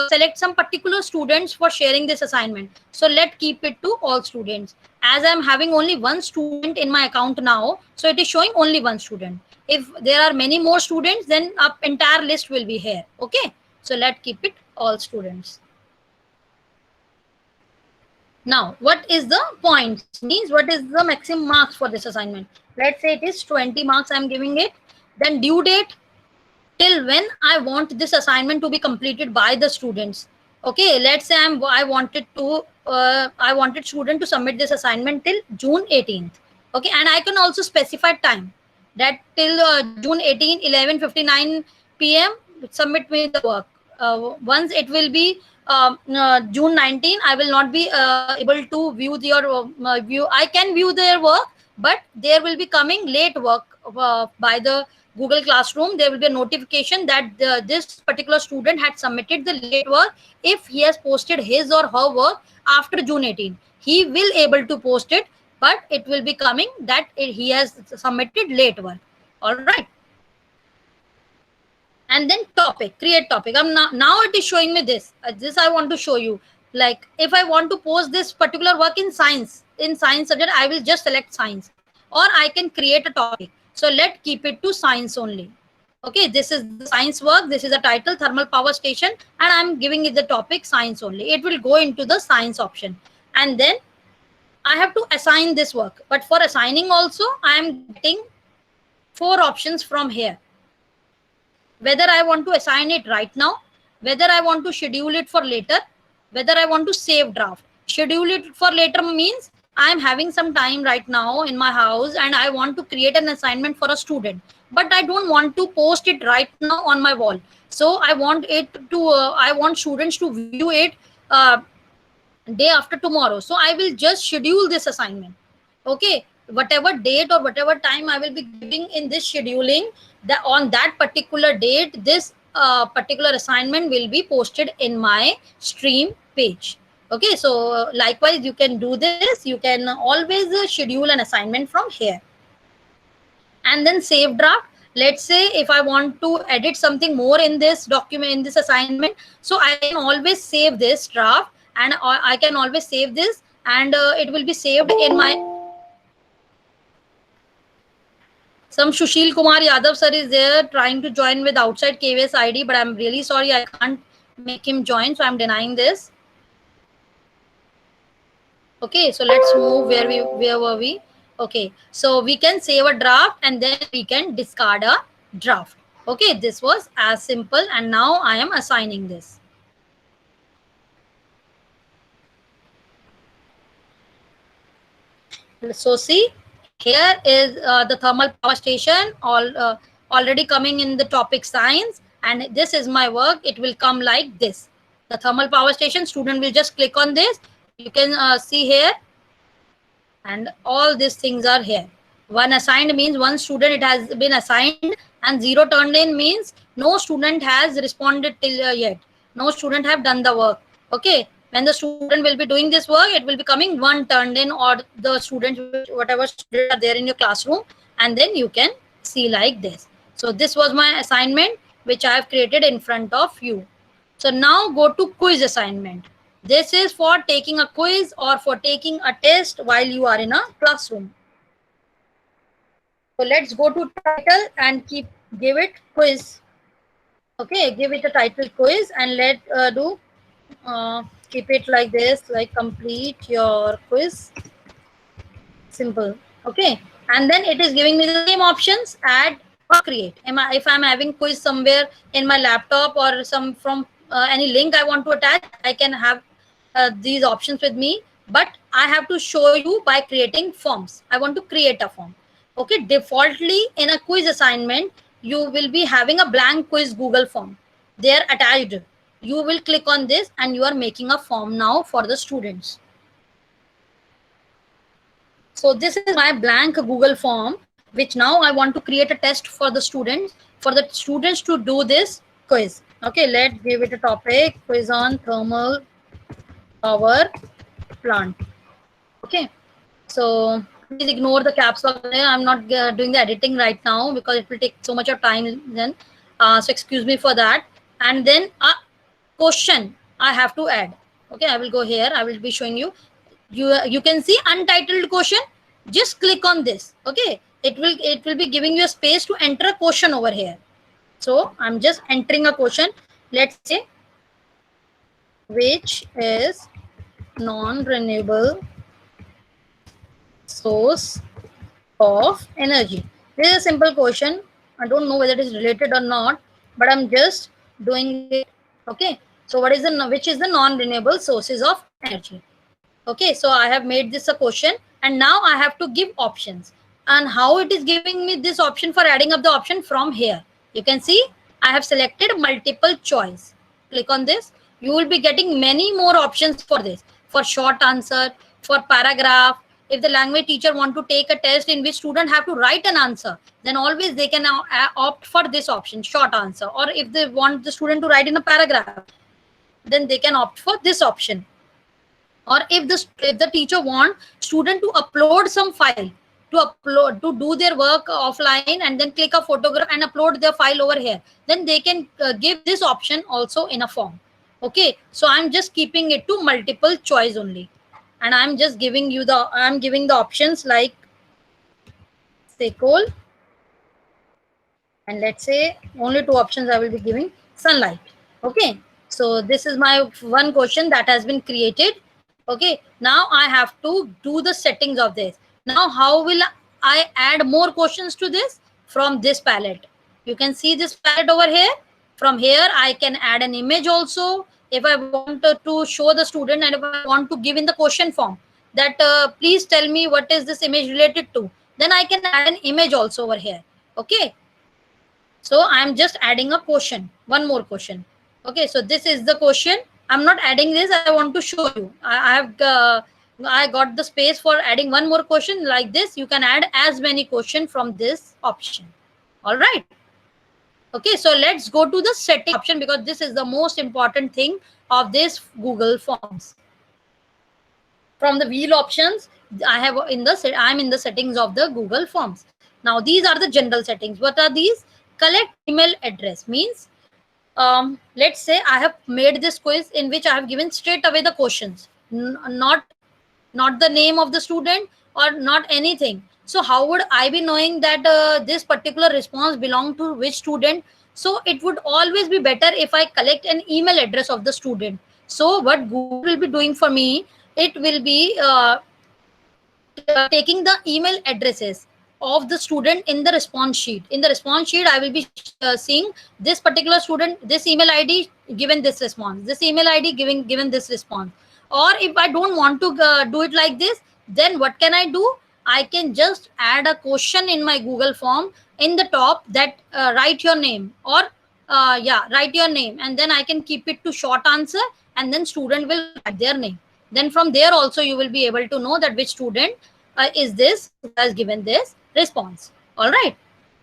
select some particular students for sharing this assignment. So let's keep it to all students. As I'm having only one student in my account now, so it is showing only one student. If there are many more students, then an entire list will be here. Okay. So let's keep it all students. Now, what is the points? Means what is the maximum marks for this assignment? Let's say it is 20 marks I'm giving it. Then due date, till when I want this assignment to be completed by the students. Okay, let's say I wanted student to submit this assignment till June 18th. Okay, and I can also specify time that till June 18, 11:59 p.m. submit me the work. Once it will be June 19, I will not be able to view your view. I can view their work, but there will be coming late work by the Google Classroom. There will be a notification that this particular student had submitted the late work. If he has posted his or her work after June 18, he will able to post it, but it will be coming that he has submitted late work. All right. And then topic, create topic. Now it is showing me this. This I want to show you. Like if I want to post this particular work in science subject, I will just select science, or I can create a topic. So let's keep it to science only. Okay, this is the science work. This is the title, thermal power station, and I'm giving it the topic science only. It will go into the science option, and then I have to assign this work. But for assigning also, I am getting 4 options from here. Whether I want to assign it right now, whether I want to schedule it for later, whether I want to save draft. Schedule it for later means I am having some time right now in my house and I want to create an assignment for a student, but I don't want to post it right now on my wall. So I want it to, I want students to view it day after tomorrow. So I will just schedule this assignment. Okay, whatever date or whatever time I will be giving in this scheduling, that on that particular date, this particular assignment will be posted in my stream page. Okay, so likewise you can do this. You can always schedule an assignment from here. And then save draft. Let's say if I want to edit something more in this document, in this assignment, so I can always save this draft, and I can always save this, and it will be saved in my. Some Sushil Kumar Yadav sir is there trying to join with outside KVS ID, but I'm really sorry I can't make him join, so I'm denying this. Okay, so let's move where were we? Okay, so we can save a draft and then we can discard a draft. Okay, this was as simple, and now I am assigning this. So see, here is the thermal power station already coming in the topic science, and this is my work. It will come like this. The thermal power station, student will just click on this. You can see here, and all these things are here. One assigned means one student it has been assigned, and 0 turned in means no student has responded till yet. No student have done the work. Okay, when the student will be doing this work, it will be coming 1 turned in, or the students, whatever students are there in your classroom, and then you can see like this. So this was my assignment which I have created in front of you. So now go to quiz assignment. This is for taking a quiz or for taking a test while you are in a classroom. So let's go to title and give it quiz. Okay, give it a title quiz, and let keep it like this, like complete your quiz. Simple. Okay, and then it is giving me the same options, add or create. If I'm having quiz somewhere in my laptop or some from any link I want to attach, I can have these options with me, but I have to show you by creating forms. I want to create a form. Okay, defaultly in a quiz assignment, you will be having a blank quiz Google form. They are attached. You will click on this and you are making a form now for the students. So this is my blank Google form, which now I want to create a test for the students, to do this quiz. Okay, let's give it a topic, quiz on thermal power plant. Okay, so please ignore the caps lock. I'm not doing the editing right now because it will take so much of time then. So excuse me for that. And then a question I have to add. Okay, I will go here. I will be showing you. You can see untitled question. Just click on this. Okay, it will be giving you a space to enter a question over here. So I'm just entering a question. Let's say, which is non-renewable source of energy? This is a simple question. I don't know whether it is related or not, but I'm just doing it. Okay, so which is the non-renewable sources of energy? Okay, so I have made this a question, and now I have to give options. And how it is giving me this option for adding up the option from here? You can see I have selected multiple choice. Click on this. You will be getting many more options for this, for short answer, for paragraph. If the language teacher want to take a test in which student have to write an answer, then always they can now opt for this option, short answer. Or if they want the student to write in a paragraph, then they can opt for this option. Or if the teacher want student to upload some file, to do their work offline and then click a photograph and upload their file over here, then they can give this option also in a form. Okay, so I'm just keeping it to multiple choice only, and I'm just giving you I'm giving the options like say coal, and let's say only two options I will be giving, sunlight. Okay, so this is my one question that has been created. Okay, now I have to do the settings of this. Now how will I add more questions to this? From this palette. You can see this palette over here. From here I can add an image also. If I want to show the student, and if I want to give in the question form that please tell me what is this image related to, then I can add an image also over here. Okay, so I'm just adding a question, one more question. Okay, so this is the question. I'm not adding this. I want to show you. I got the space for adding one more question like this. You can add as many questions from this option. All right. Okay, so let's go to the setting option, because this is the most important thing of this Google Forms. From the wheel options, I'm in the settings of the Google Forms. Now these are the general settings. What are these? Collect email address means, let's say I have made this quiz in which I have given straight away the questions, not the name of the student or not anything. So how would I be knowing that this particular response belong to which student? So it would always be better if I collect an email address of the student. So what Google will be doing for me, it will be taking the email addresses of the student in the response sheet. In the response sheet, I will be seeing this particular student, this email ID given this response, this email ID given this response. Or if I don't want to do it like this, then what can I do? I can just add a question in my Google form in the top that write your name, or write your name, and then I can keep it to short answer, and then student will write their name. Then from there also you will be able to know that which student is this who has given this response. All right.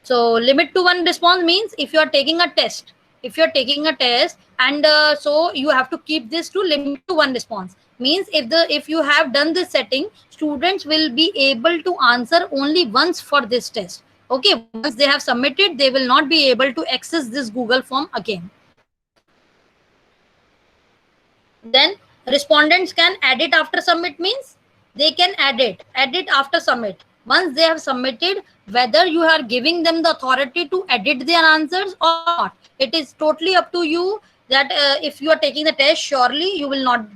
So limit to one response means if you are taking a test, and so you have to keep this to limit to one response. Means if you have done this setting, students will be able to answer only once for this test. Okay, once they have submitted, they will not be able to access this Google form again. Then respondents can edit after submit means they can edit after submit. Once they have submitted, whether you are giving them the authority to edit their answers or not, it is totally up to you. That if you are taking the test, surely you will not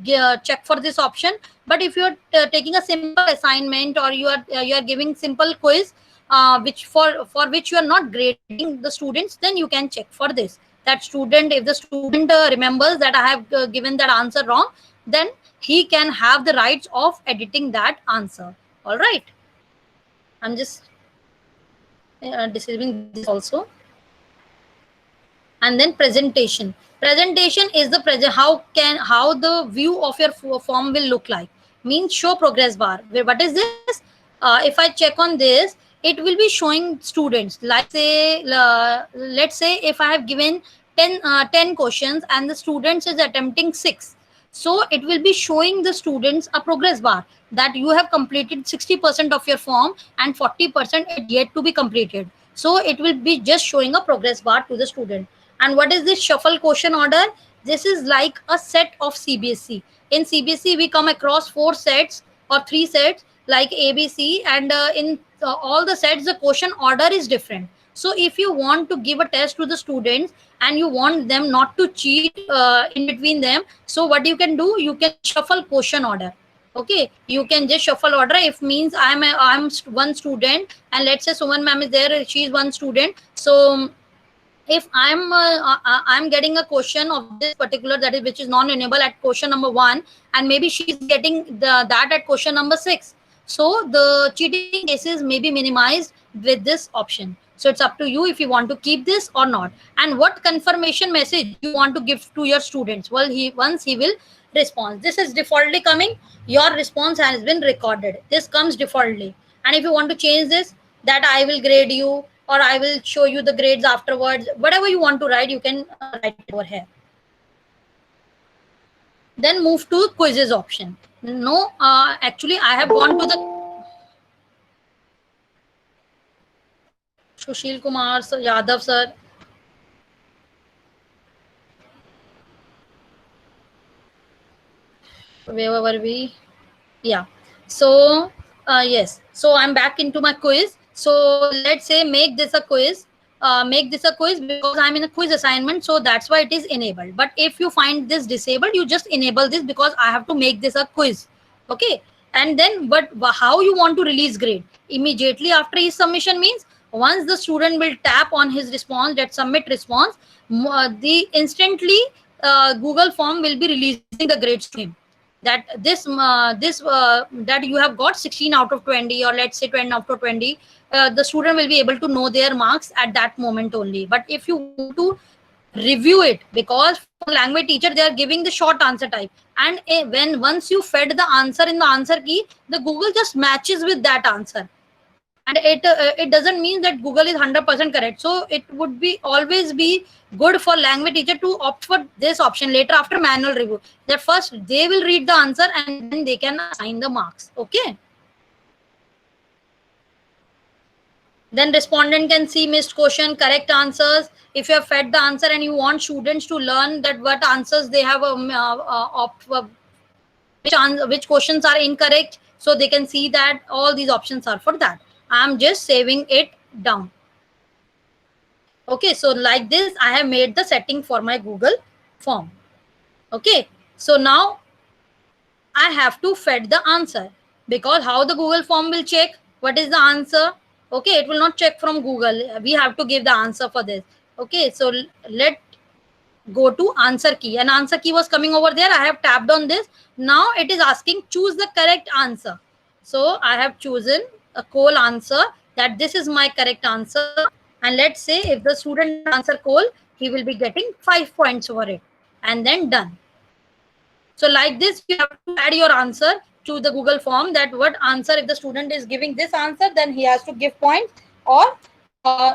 check for this option. But if you are taking a simple assignment, or you are giving simple quiz which for which you are not grading the students, then you can check for this. That student, if the student remembers that I have given that answer wrong, then he can have the rights of editing that answer. All right. I'm just disabling this also. And then presentation is the how the view of your form will look like. Means show progress bar. What is this? If I check on this, it will be showing students. Like say let's say if I have given 10 questions and the students is attempting 6, so it will be showing the students a progress bar that you have completed 60% of your form and 40% is yet to be completed. So it will be just showing a progress bar to the student. And what is this shuffle question order? This is like a set of CBSE. In CBSE, we come across 4 sets or 3 sets like ABC, and in all the sets, the question order is different. So if you want to give a test to the students and you want them not to cheat in between them, so what you can do, you can shuffle question order. Okay, you can just shuffle order. If means I'm one student, and let's say Suman ma'am is there, she is one student. So if I'm getting a question of this particular, that is which is non-renewable, at question number 1, and maybe she's getting that at question number 6. So the cheating cases may be minimized with this option. So it's up to you if you want to keep this or not. And what confirmation message you want to give to your students? Well, once he will respond. This is defaultly coming. Your response has been recorded. This comes defaultly. And if you want to change this, that I will grade you, or I will show you the grades afterwards, whatever you want to write, you can write it over here. Then move to quizzes option. No, actually I have gone to the Sushil Kumar sir, Yadav sir. Where were we? Yeah. So yes. So I'm back into my quiz. So let's say make this a quiz. Make this a quiz because I'm in a quiz assignment, so that's why it is enabled. But if you find this disabled, you just enable this because I have to make this a quiz. Okay. And then, but how you want to release grade? Immediately after his submission means once the student will tap on his response, that submit response, the instantly Google form will be releasing the grades to him. That that you have got 16 out of 20, or let's say 20 out of 20, the student will be able to know their marks at that moment only. But if you want to review it, because for language teacher they are giving the short answer type, and when once you fed the answer in the answer key, the Google just matches with that answer, and it doesn't mean that Google is 100% correct. So it would be always be good for language teacher to opt for this option later after manual review, that first they will read the answer and then they can assign the marks. Okay. Then respondent can see missed question, correct answers. If you have fed the answer and you want students to learn that what answers they have which questions are incorrect, so they can see that all these options are for that. I'm just saving it down. Okay, so like this, I have made the setting for my Google form. Okay, so now I have to fed the answer, because how the Google form will check what is the answer? Okay, it will not check from Google. We have to give the answer for this. Okay, so let go to answer key. An answer key was coming over there. I have tapped on this. Now it is asking choose the correct answer. So I have chosen a coal answer, that this is my correct answer. And let's say if the student answer coal, he will be getting 5 points for it, and then done. So like this, you have to add your answer to the Google form, that what answer, if the student is giving this answer, then he has to give points, or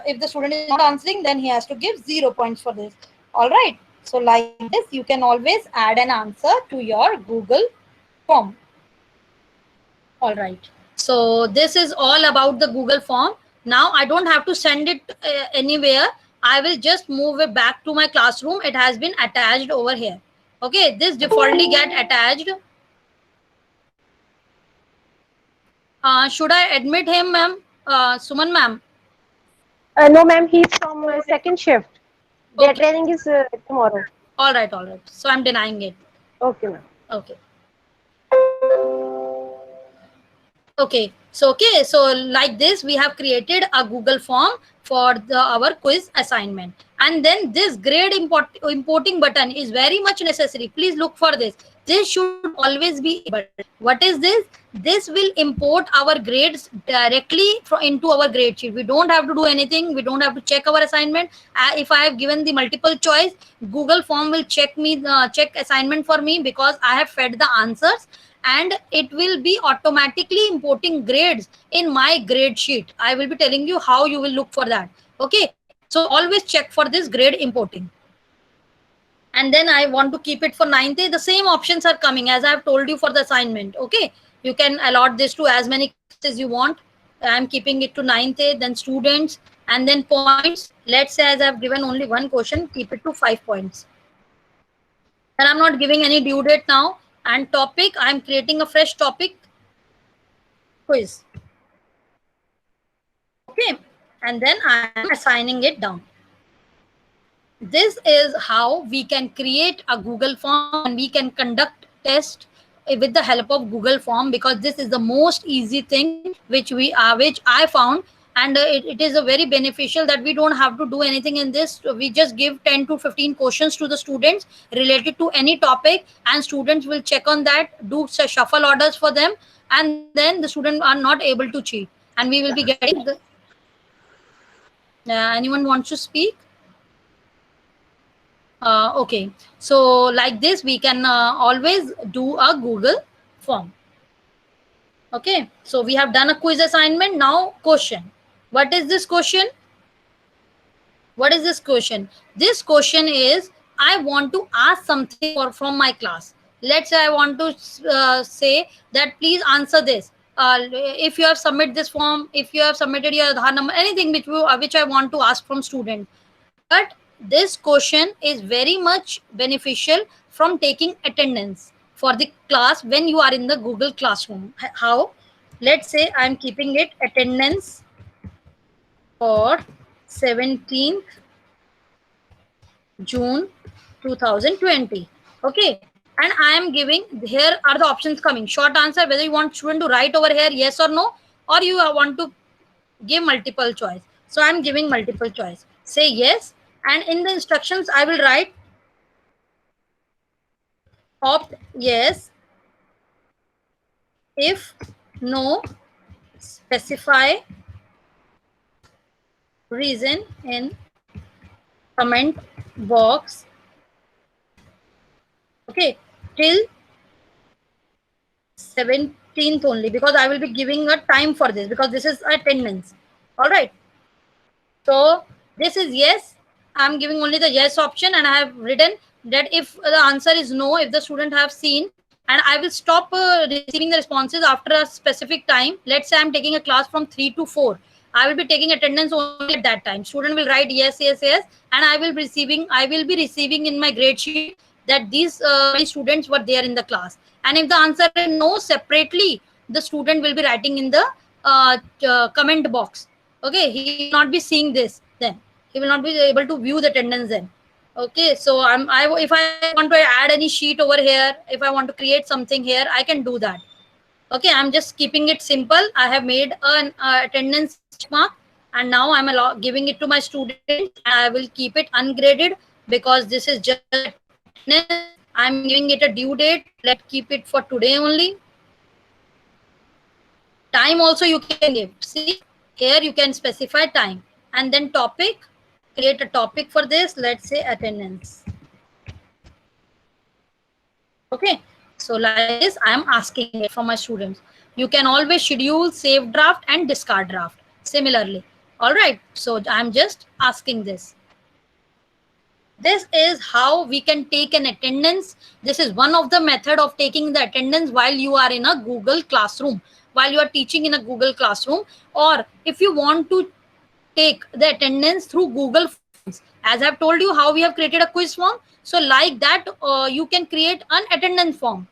if the student is not answering, then he has to give 0 points for this. All right. So like this, you can always add an answer to your Google form. All right. So this is all about the Google form. Now I don't have to send it anywhere. I will just move it back to my classroom. It has been attached over here. Okay, this defaultly get attached. Should I admit him, ma'am? Suman, ma'am? No, ma'am, he's from second shift. Their Okay. training is tomorrow. All right, all right. So I'm denying it. Okay, ma'am. Okay. Okay. So like this, we have created a Google form for our quiz assignment. And then this grade importing button is very much necessary. Please look for this. This should always be able. What is this? This will import our grades directly into our grade sheet. We don't have to do anything. We don't have to check our assignment. If I have given the multiple choice, Google form will check assignment for me, because I have fed the answers, and it will be automatically importing grades in my grade sheet. I will be telling you how you will look for that. Okay, so always check for this grade importing. And then I want to keep it for 9th day. The same options are coming as I have told you for the assignment. Okay, you can allot this to as many classes you want. I'm keeping it to 9th day, then students, and then points. Let's say as I've given only one question, keep it to 5 points. And I'm not giving any due date now. And topic, I'm creating a fresh topic, quiz. Okay, and then I'm assigning it down. This is how we can create a Google form, and we can conduct test with the help of Google form, because this is the most easy thing which I found. And it is a very beneficial that we don't have to do anything in this. We just give 10 to 15 questions to the students related to any topic, and students will check on that, do shuffle orders for them, and then the students are not able to cheat, and we will be getting the Anyone wants to speak? Okay, so like this we can always do a Google form. Okay, so we have done a quiz assignment. Now question. What is this question? What is this question? This question is, I want to ask something from my class. Let's say I want to say that please answer this. If you have submitted this form, if you have submitted your Aadhaar number, anything which I want to ask from student. But this question is very much beneficial from taking attendance for the class when you are in the Google Classroom. How? Let's say I'm keeping it attendance for 17th June 2020. Okay. And I am giving, here are the options coming. Short answer, whether you want student to write over here yes or no, or you want to give multiple choice. So I am giving multiple choice. Say yes. And in the instructions, I will write opt yes if no, specify reason in comment box. Okay, till 17th only, because I will be giving a time for this, because this is attendance. All right. So this is yes. I'm giving only the yes option, and I have written that if the answer is no, if the student have seen, and I will stop receiving the responses after a specific time. Let's say I'm taking a class from 3 to 4. I will be taking attendance only at that time. Student will write yes, yes, yes, and I will be receiving in my grade sheet that these students were there in the class. And if the answer is no, separately the student will be writing in the comment box. Okay, he will not be seeing this then. He will not be able to view the attendance then. Okay, so if I want to add any sheet over here, if I want to create something here, I can do that. Okay, I'm just keeping it simple. I have made an attendance mark, and now I'm giving it to my student. I will keep it ungraded because this is just attendance. I'm giving it a due date. Let's keep it for today only. Time also you can give. See, here you can specify time, and then topic. Create a topic for this. Let's say attendance. Okay, so like this, I am asking it from my students. You can always schedule, save draft, and discard draft similarly. All right, so I'm just asking this. This is how we can take an attendance. This is one of the method of taking the attendance while you are in a Google Classroom, while you are teaching in a Google Classroom, or if you want to take the attendance through Google Forms. As I've told you how we have created a quiz form. So like that, you can create an attendance form.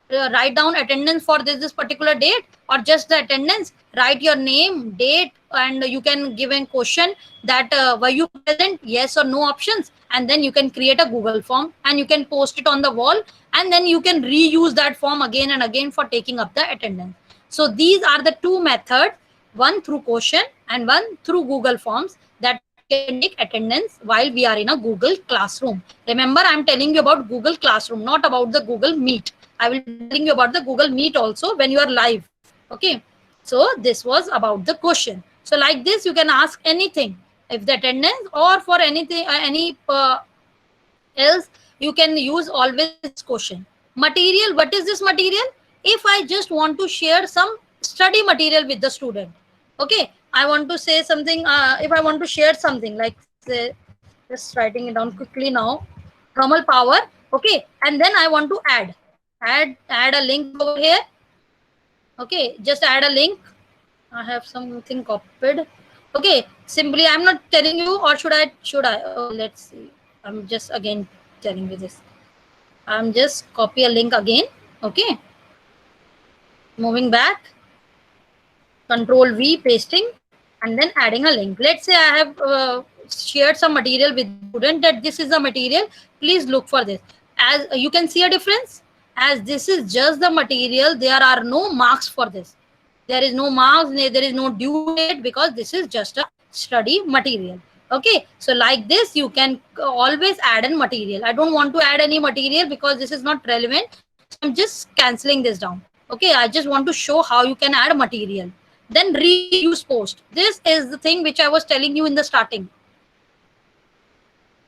Write down attendance for this particular date, or just the attendance. Write your name, date, and you can give a question that were you present, yes or no options, and then you can create a Google form and you can post it on the wall, and then you can reuse that form again and again for taking up the attendance. So these are the two methods, one through question and one through Google Forms, that can take attendance while we are in a Google Classroom. Remember, I'm telling you about Google Classroom, not about the Google Meet. I will be telling you about the Google Meet also when you are live. Okay, so this was about the question. So like this, you can ask anything, if the attendance or for anything, else, you can use always this question. Material, what is this material? If I just want to share some study material with the student, okay, I want to say something, if I want to share something, like say, just writing it down quickly now, thermal power, okay, and then I want to add a link over here. Okay, just add a link. I have something copied. Okay, simply I'm not telling you, or should I? Oh, let's see. I'm just again telling you this. I'm just copy a link again. Okay. Moving back. Control V, pasting, and then adding a link. Let's say I have shared some material with student that this is the material. Please look for this. As you can see a difference, as this is just the material, there are no marks for this. There is no marks, there is no due date, because this is just a study material. Okay, so like this, you can always add a material. I don't want to add any material because this is not relevant. So I'm just canceling this down. Okay, I just want to show how you can add material. then reuse post. This is the thing which I was telling you in the starting.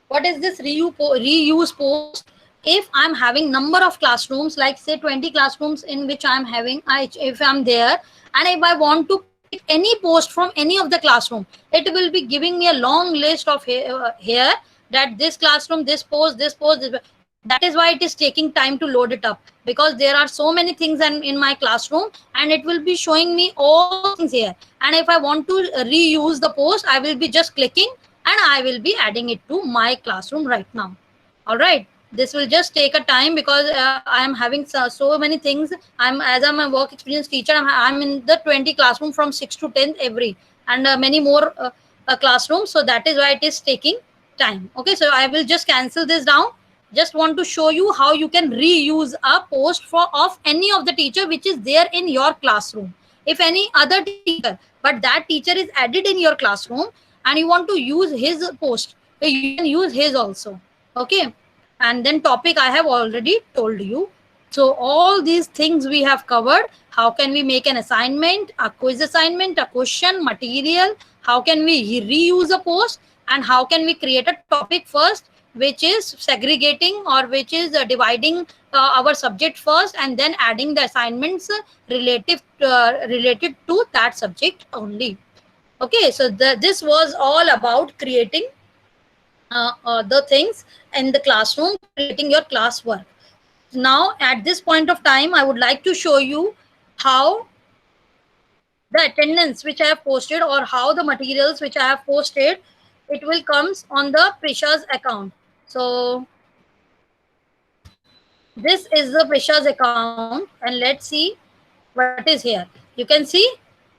What is this reuse post? If I'm having number of classrooms, like say 20 classrooms in which I'm having, if I'm there, and if I want to click any post from any of the classroom, it will be giving me a long list of here that this classroom, this post, this post, this. That is why it is taking time to load it up, because there are so many things in my classroom, and it will be showing me all those things here. And if I want to reuse the post, I will be just clicking and I will be adding it to my classroom right now. All right, this will just take a time because I am having so many things. As I'm a work experience teacher, I'm in the 20 classroom from 6 to 10 every, and many more classrooms. So that is why it is taking time. Okay, so I will just cancel this down. Just want to show you how you can reuse a post of any of the teacher which is there in your classroom. If any other teacher, but that teacher is added in your classroom, and you want to use his post, you can use his also. Okay, and then topic I have already told you. So all these things we have covered. How can we make an assignment, a quiz assignment, a question, material? How can we reuse a post? And how can we create a topic first, which is segregating, or which is dividing our subject first, and then adding the assignments related to that subject only. Okay, so this was all about creating the things in the classroom, creating your classwork. Now, at this point of time, I would like to show you how the attendance which I have posted, or how the materials which I have posted, it will comes on the Prisha's account. So this is the Prisha's account, and let's see what is here. You can see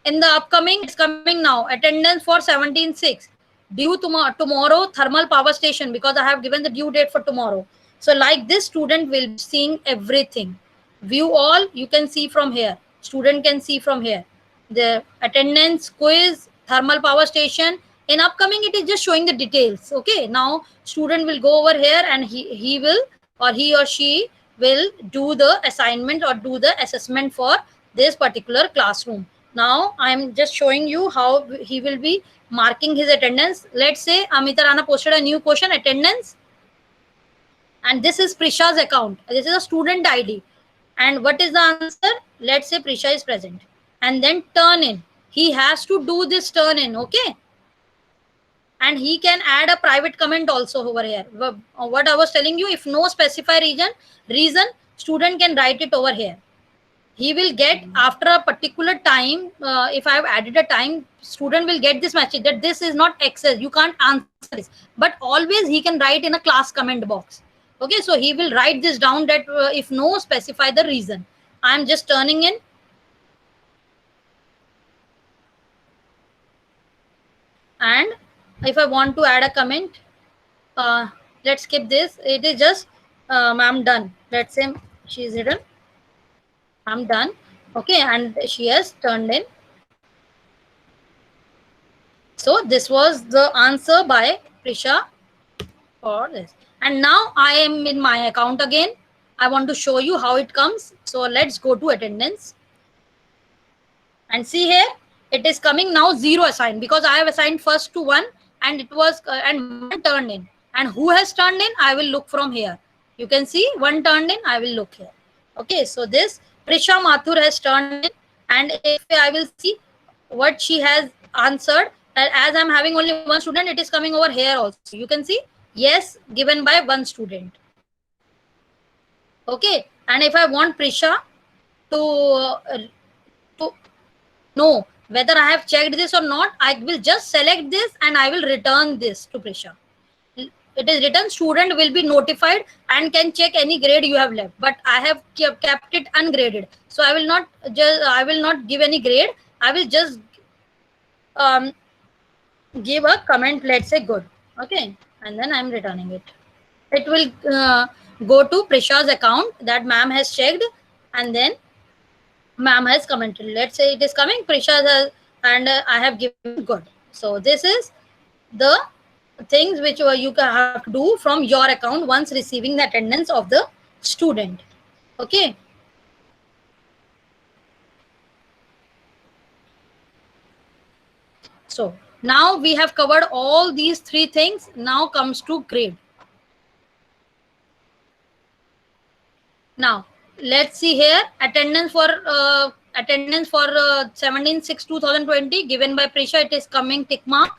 in the upcoming, it's coming now, attendance for 17/6, due tomorrow thermal power station, because I have given the due date for tomorrow. So like this, student will be seeing everything. View all, you can see from here. Student can see from here the attendance, quiz, thermal power station. In upcoming, it is just showing the details. Okay, now student will go over here, and he will, or he or she will do the assignment or do the assessment for this particular classroom. Now I'm just showing you how he will be marking his attendance. Let's say Amita Rana posted a new question, attendance, and this is Prisha's account. This is a student ID. And what is the answer? Let's say Prisha is present. And then turn in. He has to do this turn in, okay? And he can add a private comment also over here. What I was telling you, if no specify reason, student can write it over here. He will get after a particular time, if I have added a time, student will get this message that this is not access, you can't answer this. But always he can write in a class comment box. Okay, so he will write this down that if no specify the reason. I'm just turning in. And if I want to add a comment, let's skip this. It is just I'm done. Let's say she's written I'm done. Okay, and she has turned in. So this was the answer by Prisha for this. And now I am in my account again. I want to show you how it comes. So let's go to attendance. And see here, it is coming now 0 assigned, because I have assigned first to 1, and it was and 1 turned in. And who has turned in? I will look from here. You can see 1 turned in. I will look here. Okay, so this Prisha Mathur has turned in, and if I will see what she has answered, as I'm having only 1 student, it is coming over here also. You can see yes given by 1 student. Okay, and if I want Prisha to know whether I have checked this or not, I will just select this and I will return this to Prisha. It is written student will be notified and can check any grade you have left, but I have kept it ungraded, so I will not give any grade. I will just give a comment, let's say good. Okay, and then I'm returning it. It will go to Prisha's account that ma'am has checked, and then ma'am has commented. Let's say it is coming, Prisha has, and I have given good. So this is the things which you have to do from your account once receiving the attendance of the student. Okay. So now we have covered all these three things. Now comes to grade. Now let's see here, attendance for 17/6/2020 given by Prisha. It is coming tick mark.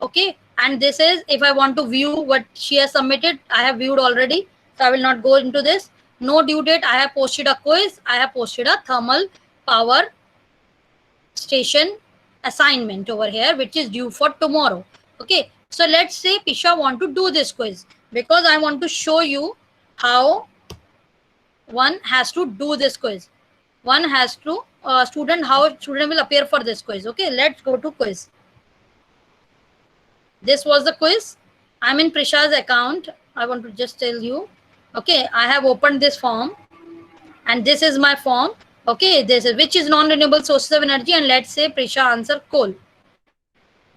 Okay, and this is, if I want to view what she has submitted, I have viewed already, so I will not go into this. No due date, I have posted a quiz, I have posted a thermal power station assignment over here, which is due for tomorrow. Okay, so let's say Pisha want to do this quiz, because I want to show you how one has to do this quiz. One has to how student will appear for this quiz. Okay, let's go to quiz. This was the quiz. I'm in Prisha's account. I want to just tell you. Okay, I have opened this form, and this is my form. Okay, this is which is non-renewable sources of energy, and let's say Prisha answer coal,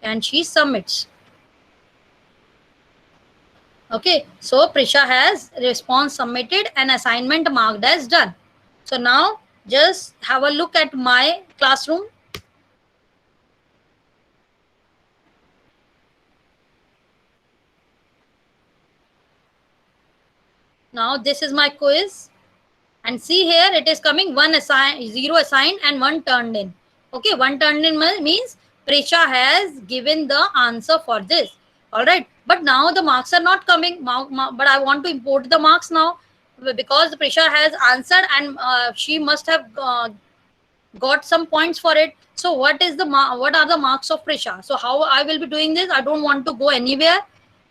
and she submits. Okay, so Prisha has response submitted and assignment marked as done. So now just have a look at my classroom. Now this is my quiz, and see here it is coming 1 assigned, 0 assigned, and 1 turned in. Okay, 1 turned in means Prisha has given the answer for this. All right, but now the marks are not coming. But I want to import the marks now, because Prisha has answered, and she must have got some points for it. So what is the what are the marks of Prisha? So how I will be doing this? I don't want to go anywhere.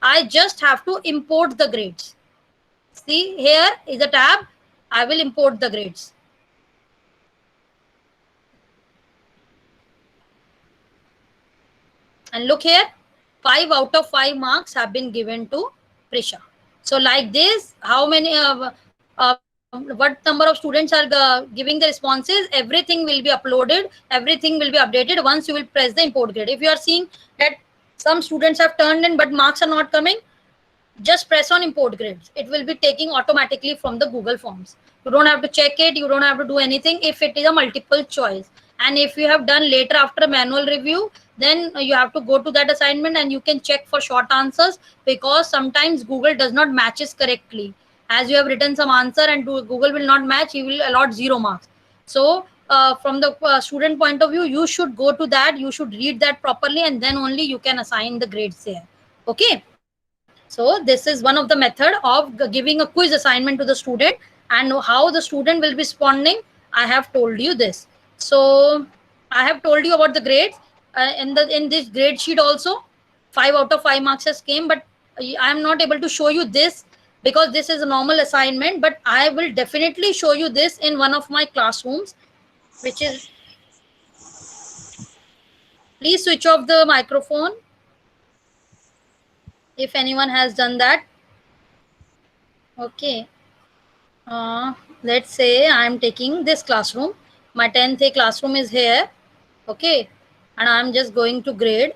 I just have to import the grades. See, here is a tab. I will import the grades. And look here, 5 out of 5 marks have been given to Prisha. So like this, how many, what number of students are giving the responses? Everything will be uploaded. Everything will be updated once you will press the import grade. If you are seeing that some students have turned in, but marks are not coming, just press on import grades. It will be taking automatically from the Google Forms. You don't have to check it. You don't have to do anything if it is a multiple choice. And if you have done later after manual review, then you have to go to that assignment and you can check for short answers, because sometimes Google does not matches correctly. As you have written some answer and Google will not match, he will allot 0 marks. So from the student point of view, you should go to that. You should read that properly, and then only you can assign the grades there. Okay. So this is one of the method of giving a quiz assignment to the student, and how the student will be responding. I have told you this. So I have told you about the grades. In this grade sheet also, 5 out of 5 marks has came, but I am not able to show you this because this is a normal assignment. But I will definitely show you this in one of my classrooms, which is, please switch off the microphone if anyone has done that. Okay, let's say I'm taking this classroom. My 10th A classroom is here. Okay, and I'm just going to grade.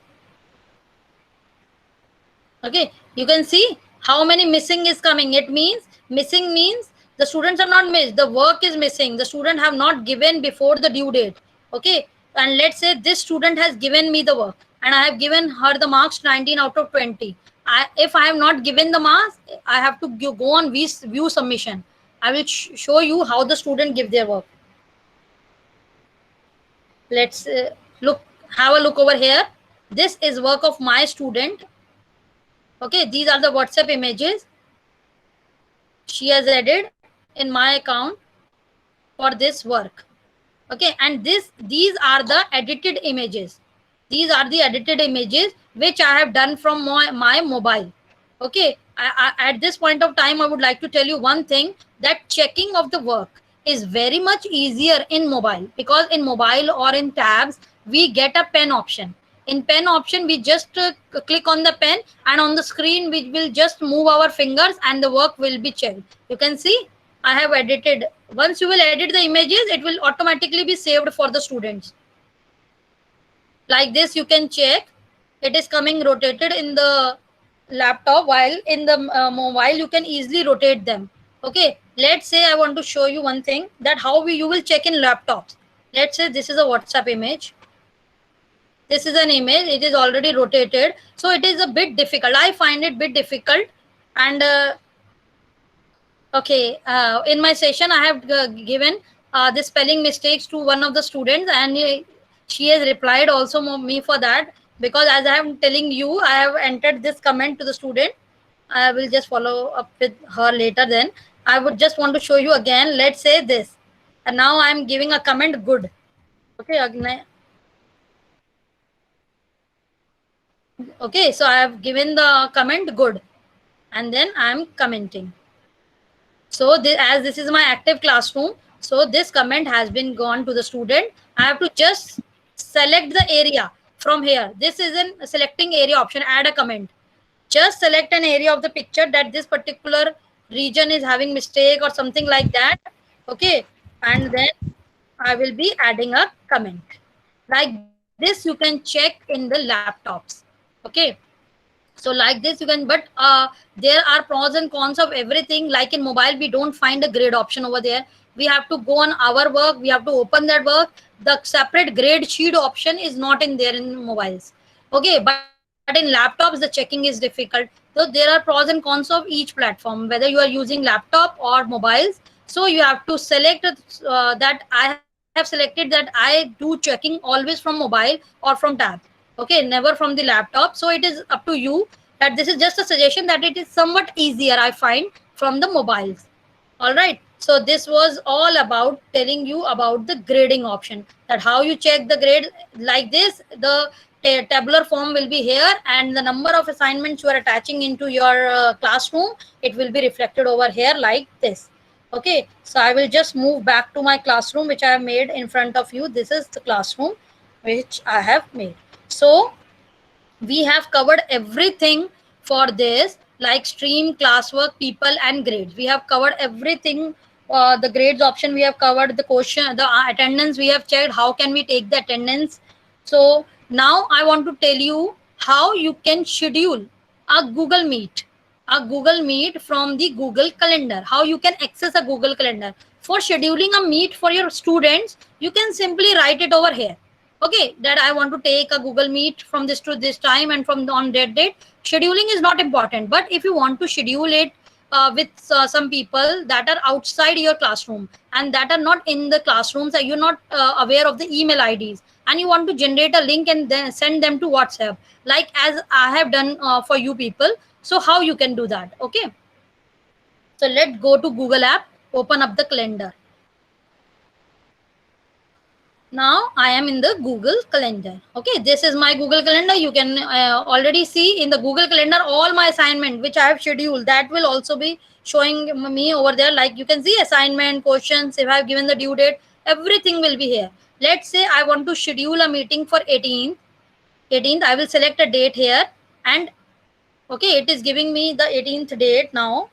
Okay, you can see how many missing is coming. It means missing means the students are not missed, the work is missing, the student have not given before the due date. Okay, and let's say this student has given me the work and I have given her the marks 19 out of 20. If I have not given the marks, I have to go on view submission. I will show you how the student give their work. Let's have a look over here. This is work of my student. Okay, these are the WhatsApp images she has added in my account for this work. Okay, and these are the edited images. These are the edited images which I have done from my mobile. Okay, at this point of time, I would like to tell you one thing, that checking of the work is very much easier in mobile, because in mobile or in tabs, we get a pen option. In pen option, we just click on the pen, and on the screen, we will just move our fingers and the work will be checked. You can see I have edited. Once you will edit the images, it will automatically be saved for the students. Like this, you can check. It is coming rotated in the laptop, while in the mobile, you can easily rotate them. Okay, let's say I want to show you one thing, that how you will check in laptops. Let's say this is a WhatsApp image. This is an image. It is already rotated. So it is a bit difficult. I find it bit difficult. And okay, in my session, I have given the spelling mistakes to one of the students, and she has replied also me for that, because as I am telling you, I have entered this comment to the student. I will just follow up with her later. Then I would just want to show you again. Let's say this, and now I am giving a comment good. Okay, okay. So I have given the comment good, and then I am commenting. So as this is my active classroom, so this comment has been gone to the student. I have to just select the area from here. This is in selecting area option, add a comment. Just select an area of the picture that this particular region is having mistake or something like that. Okay. And then I will be adding a comment. Like this, you can check in the laptops. Okay. So like this you can, but there are pros and cons of everything. Like in mobile, we don't find a grade option over there. We have to go on our work, we have to open that work. The separate grade sheet option is not in there in mobiles. Okay, but in laptops the checking is difficult. So there are pros and cons of each platform, whether you are using laptop or mobiles. So you have to select that I have selected that I do checking always from mobile or from tab. Okay, never from the laptop. So it is up to you. That this is just a suggestion, that it is somewhat easier, I find, from the mobiles. All right, so this was all about telling you about the grading option, that how you check the grade. Like this, the tabular form will be here, and the number of assignments you are attaching into your classroom, it will be reflected over here like this. Okay, so I will just move back to my classroom, which I have made in front of you. This is the classroom which I have made. So we have covered everything for this, like stream, classwork, people, and grades. We have covered everything. The grades option we have covered, the question, the attendance we have checked. How can we take the attendance? So now I want to tell you how you can schedule a Google Meet from the Google Calendar. How you can access a Google Calendar. For scheduling a meet for your students, you can simply write it over here. Okay, that I want to take a Google Meet from this to this time and from on that date. Scheduling is not important, but if you want to schedule it with some people that are outside your classroom and that are not in the classrooms, you're not aware of the email IDs, and you want to generate a link and then send them to WhatsApp, like as I have done for you people. So how you can do that? Okay, so let's go to Google app, open up the calendar. Now I am in the Google Calendar. Okay, this is my Google Calendar. You can already see in the Google Calendar all my assignment which I have scheduled. That will also be showing me over there. Like you can see assignment, questions, if I have given the due date, everything will be here. Let's say I want to schedule a meeting for 18th. I will select a date here, and okay, it is giving me the 18th date now.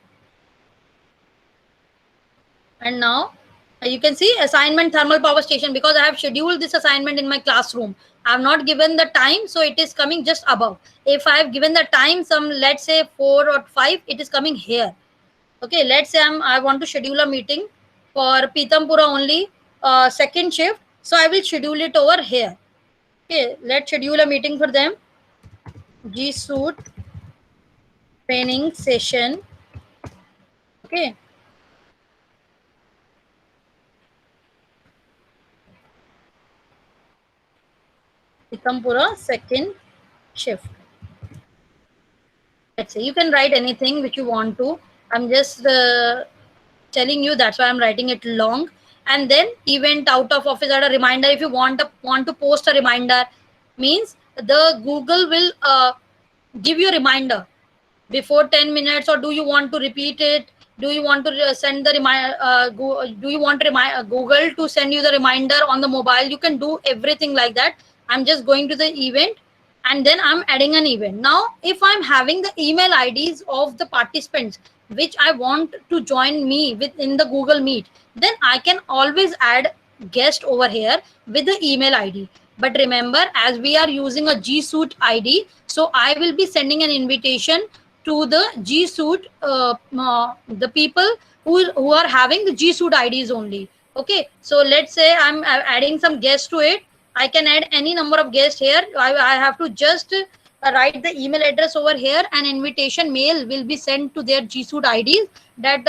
And now you can see assignment thermal power station, because I have scheduled this assignment in my classroom. I have not given the time, so it is coming just above. If I have given the time, some let's say 4 or 5, it is coming here. Okay, let's say I want to schedule a meeting for Pitampura only, second shift. So I will schedule it over here. Okay, let's schedule a meeting for them. G Suite training session. Okay. Pitampura second shift. Let's say you can write anything which you want to. I'm just telling you, that's why I'm writing it long. And then event out of office at a reminder. If you want to post a reminder, means the Google will give you a reminder before 10 minutes, or do you want to repeat it? Do you want to send the reminder? Do you want Google to send you the reminder on the mobile? You can do everything like that. I'm just going to the event, and then I'm adding an event. Now, if I'm having the email IDs of the participants which I want to join me within the Google Meet, then I can always add guest over here with the email ID. But remember, as we are using a G Suite ID, so I will be sending an invitation to the G Suite, the people who are having the G Suite IDs only. Okay, so let's say I'm adding some guests to it. I can add any number of guests here. I have to just write the email address over here, and invitation mail will be sent to their G Suite IDs that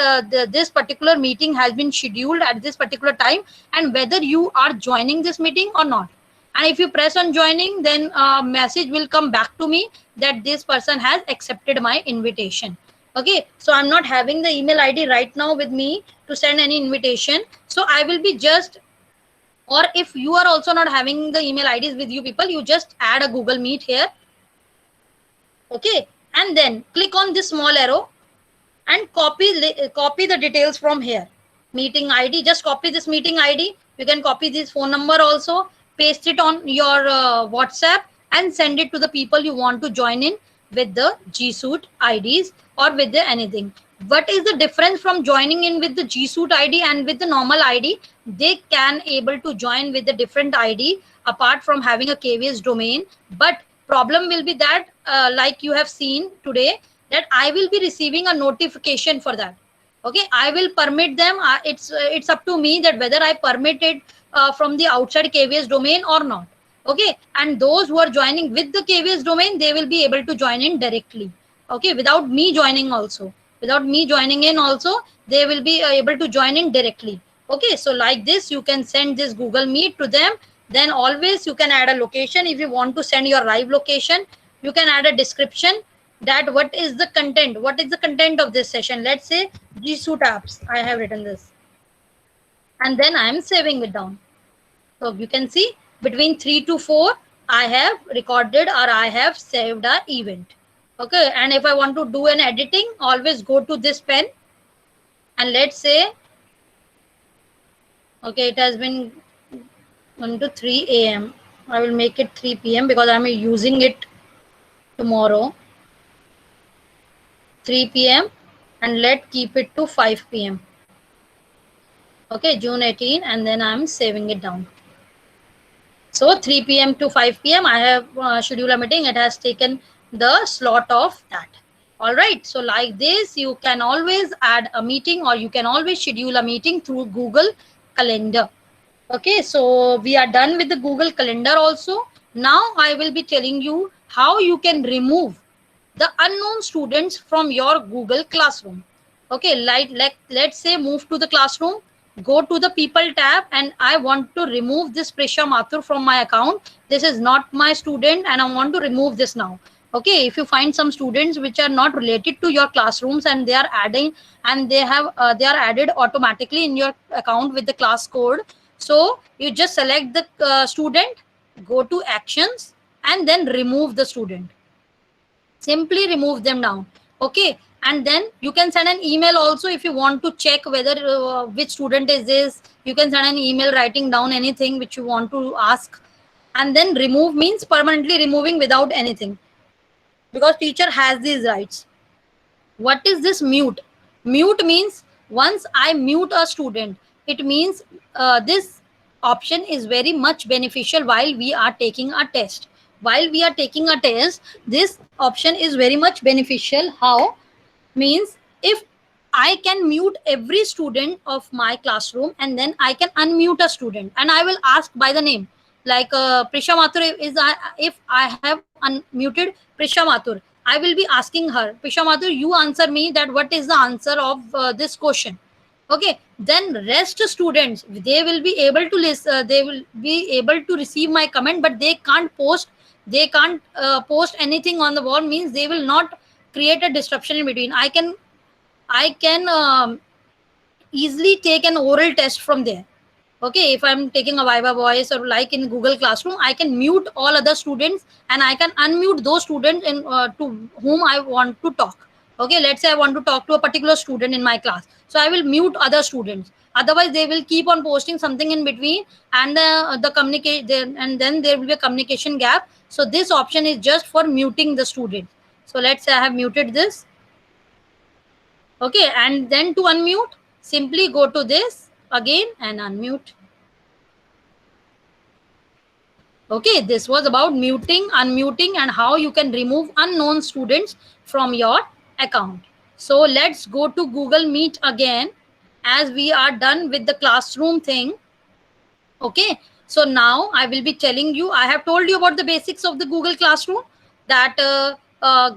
this particular meeting has been scheduled at this particular time, and whether you are joining this meeting or not. And if you press on joining, then a message will come back to me that this person has accepted my invitation. Okay, so I'm not having the email ID right now with me to send any invitation. So I will be just, or if you are also not having the email IDs with you people, you just add a Google Meet here. Okay, and then click on this small arrow and copy the details from here. Meeting ID, just copy this meeting ID. You can copy this phone number also, paste it on your WhatsApp and send it to the people you want to join in with the G Suite IDs or with the anything. What is the difference from joining in with the G Suite ID and with the normal ID? They can able to join with the different ID apart from having a KVS domain. But problem will be that like you have seen today, that I will be receiving a notification for that. Okay, I will permit them. It's up to me that whether I permit it from the outside KVS domain or not. Okay, and those who are joining with the KVS domain, they will be able to join in directly. Okay, without me joining also, without me joining in also, they will be able to join in directly. Okay, so like this, you can send this Google Meet to them. Then always you can add a location. If you want to send your live location, you can add a description that what is the content of this session. Let's say G Suite apps, I have written this, and then I am saving it down. So you can see between 3 to 4 I have recorded or I have saved a event. Okay, and if I want to do an editing, always go to this pen, and let's say, okay, it has been 1 to 3 a.m. I will make it 3 p.m. because I'm using it tomorrow. 3 p.m. and let keep it to 5 p.m. Okay, June 18, and then I'm saving it down. So 3 p.m. to 5 p.m. I have scheduled a meeting. It has taken the slot of that. All right. So like this, you can always add a meeting or you can always schedule a meeting through Google Calendar. Okay, so we are done with the Google Calendar also. Now I will be telling you how you can remove the unknown students from your Google Classroom. Okay, let's say move to the classroom, go to the people tab, and I want to remove this Prisha Mathur from my account. This is not my student and I want to remove this now. Okay, if you find some students which are not related to your classrooms and they are adding and they are added automatically in your account with the class code. So you just select the student, go to actions, and then remove the student. Simply remove them down. Okay, and then you can send an email also if you want to check whether which student is this. You can send an email writing down anything which you want to ask, and then remove means permanently removing without anything, because teacher has these rights. What is this mute? Mute means once I mute a student, it means this option is very much beneficial while we are taking a test. While we are taking a test, this option is very much beneficial. How? Means if I can mute every student of my classroom and then I can unmute a student and I will ask by the name. Like Prisha Mathur is, if I have unmuted Prisha Mathur, I will be asking her, Prisha Mathur, you answer me that what is the answer of this question. Okay, then rest students, they will be able to listen, they will be able to receive my comment, but they can't post, post anything on the wall, means they will not create a disruption in between. I can easily take an oral test from there. Okay, if I'm taking a Viva Voice or like in Google Classroom, I can mute all other students and I can unmute those students in, to whom I want to talk. Okay, let's say I want to talk to a particular student in my class. So I will mute other students. Otherwise, they will keep on posting something in between and the communication, and then there will be a communication gap. So this option is just for muting the student. So let's say I have muted this. Okay, and then to unmute, simply go to this again and unmute. Okay, this was about muting, unmuting, and how you can remove unknown students from your account. So let's go to Google Meet again, as we are done with the classroom thing. Okay, So now I will be telling you, I have told you about the basics of the Google Classroom, that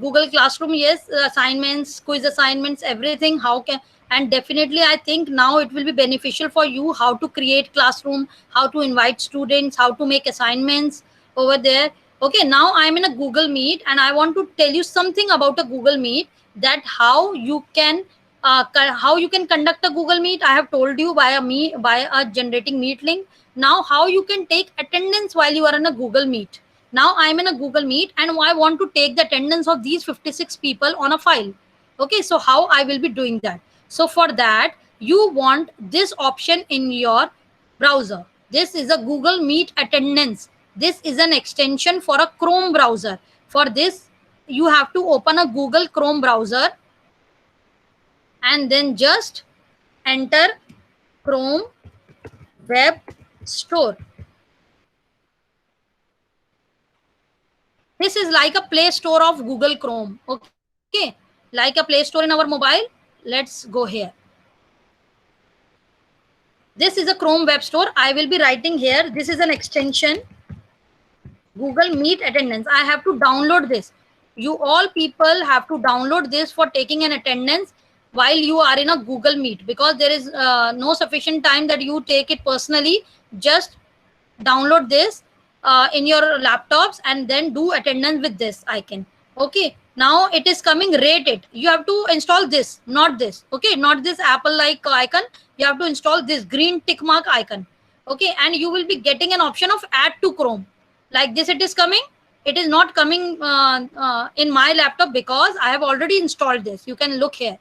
Google Classroom, yes, assignments, quiz assignments, everything, how can, and definitely I think now it will be beneficial for you how to create classroom, how to invite students, how to make assignments over there. Okay, now I'm in a Google Meet and I want to tell you something about a Google Meet, that how you can conduct a Google Meet. I have told you by a generating Meet link. Now how you can take attendance while you are in a Google Meet. Now I'm in a Google Meet and I want to take the attendance of these 56 people on a file. Okay, so how I will be doing that? So for that, you want this option in your browser. This is a Google Meet attendance. This is an extension for a Chrome browser. For this, you have to open a Google Chrome browser and then just enter Chrome Web Store. This is like a Play Store of Google Chrome. Okay, like a Play Store in our mobile. Let's go here. This is a Chrome Web Store. I will be writing here. This is an extension, Google Meet attendance. I have to download this. You all people have to download this for taking an attendance while you are in a Google Meet, because there is no sufficient time that you take it personally. Just download this in your laptops and then do attendance with this icon. Okay, now it is coming, rate it. You have to install this, not this. Okay, not this Apple like icon. You have to install this green tick mark icon. Okay, and you will be getting an option of add to Chrome. Like this it is coming. It is not coming in my laptop because I have already installed this. You can look here.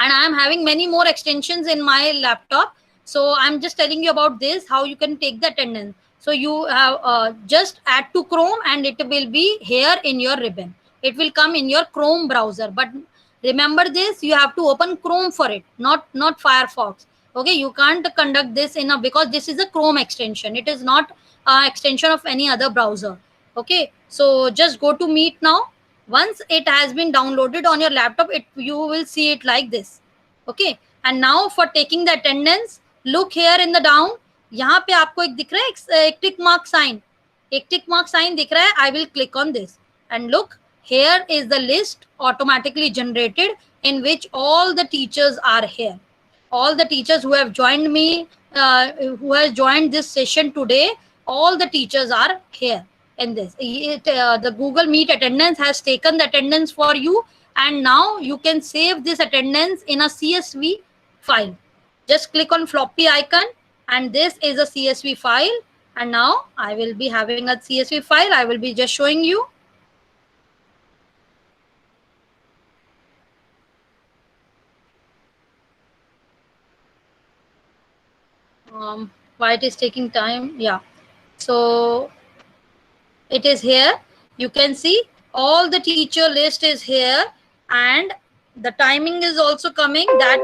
And I am having many more extensions in my laptop. So I'm just telling you about this, how you can take the attendance. So you have just add to Chrome and it will be here in your ribbon. It will come in your Chrome browser. But remember this, you have to open Chrome for it, not Firefox. Okay, you can't conduct this in a, because this is a Chrome extension. It is not an extension of any other browser. Okay, so just go to Meet now. Once it has been downloaded on your laptop, you will see it like this. Okay, and now for taking the attendance, look here in the down. यहाँ पे आपको एक दिख रहा है एक tick mark sign, एक tick mark sign दिख रहा है. I will click on this and look, here is the list automatically generated in which all the teachers are here. All the teachers who have joined me, who has joined this session today, all the teachers are here in this. The Google Meet attendance has taken the attendance for you, and now you can save this attendance in a CSV file. Just click on floppy icon and this is a CSV file. And now I will be having a CSV file. I will be just showing you. Why it is taking time? Yeah. So it is here. You can see all the teacher list is here, and the timing is also coming, that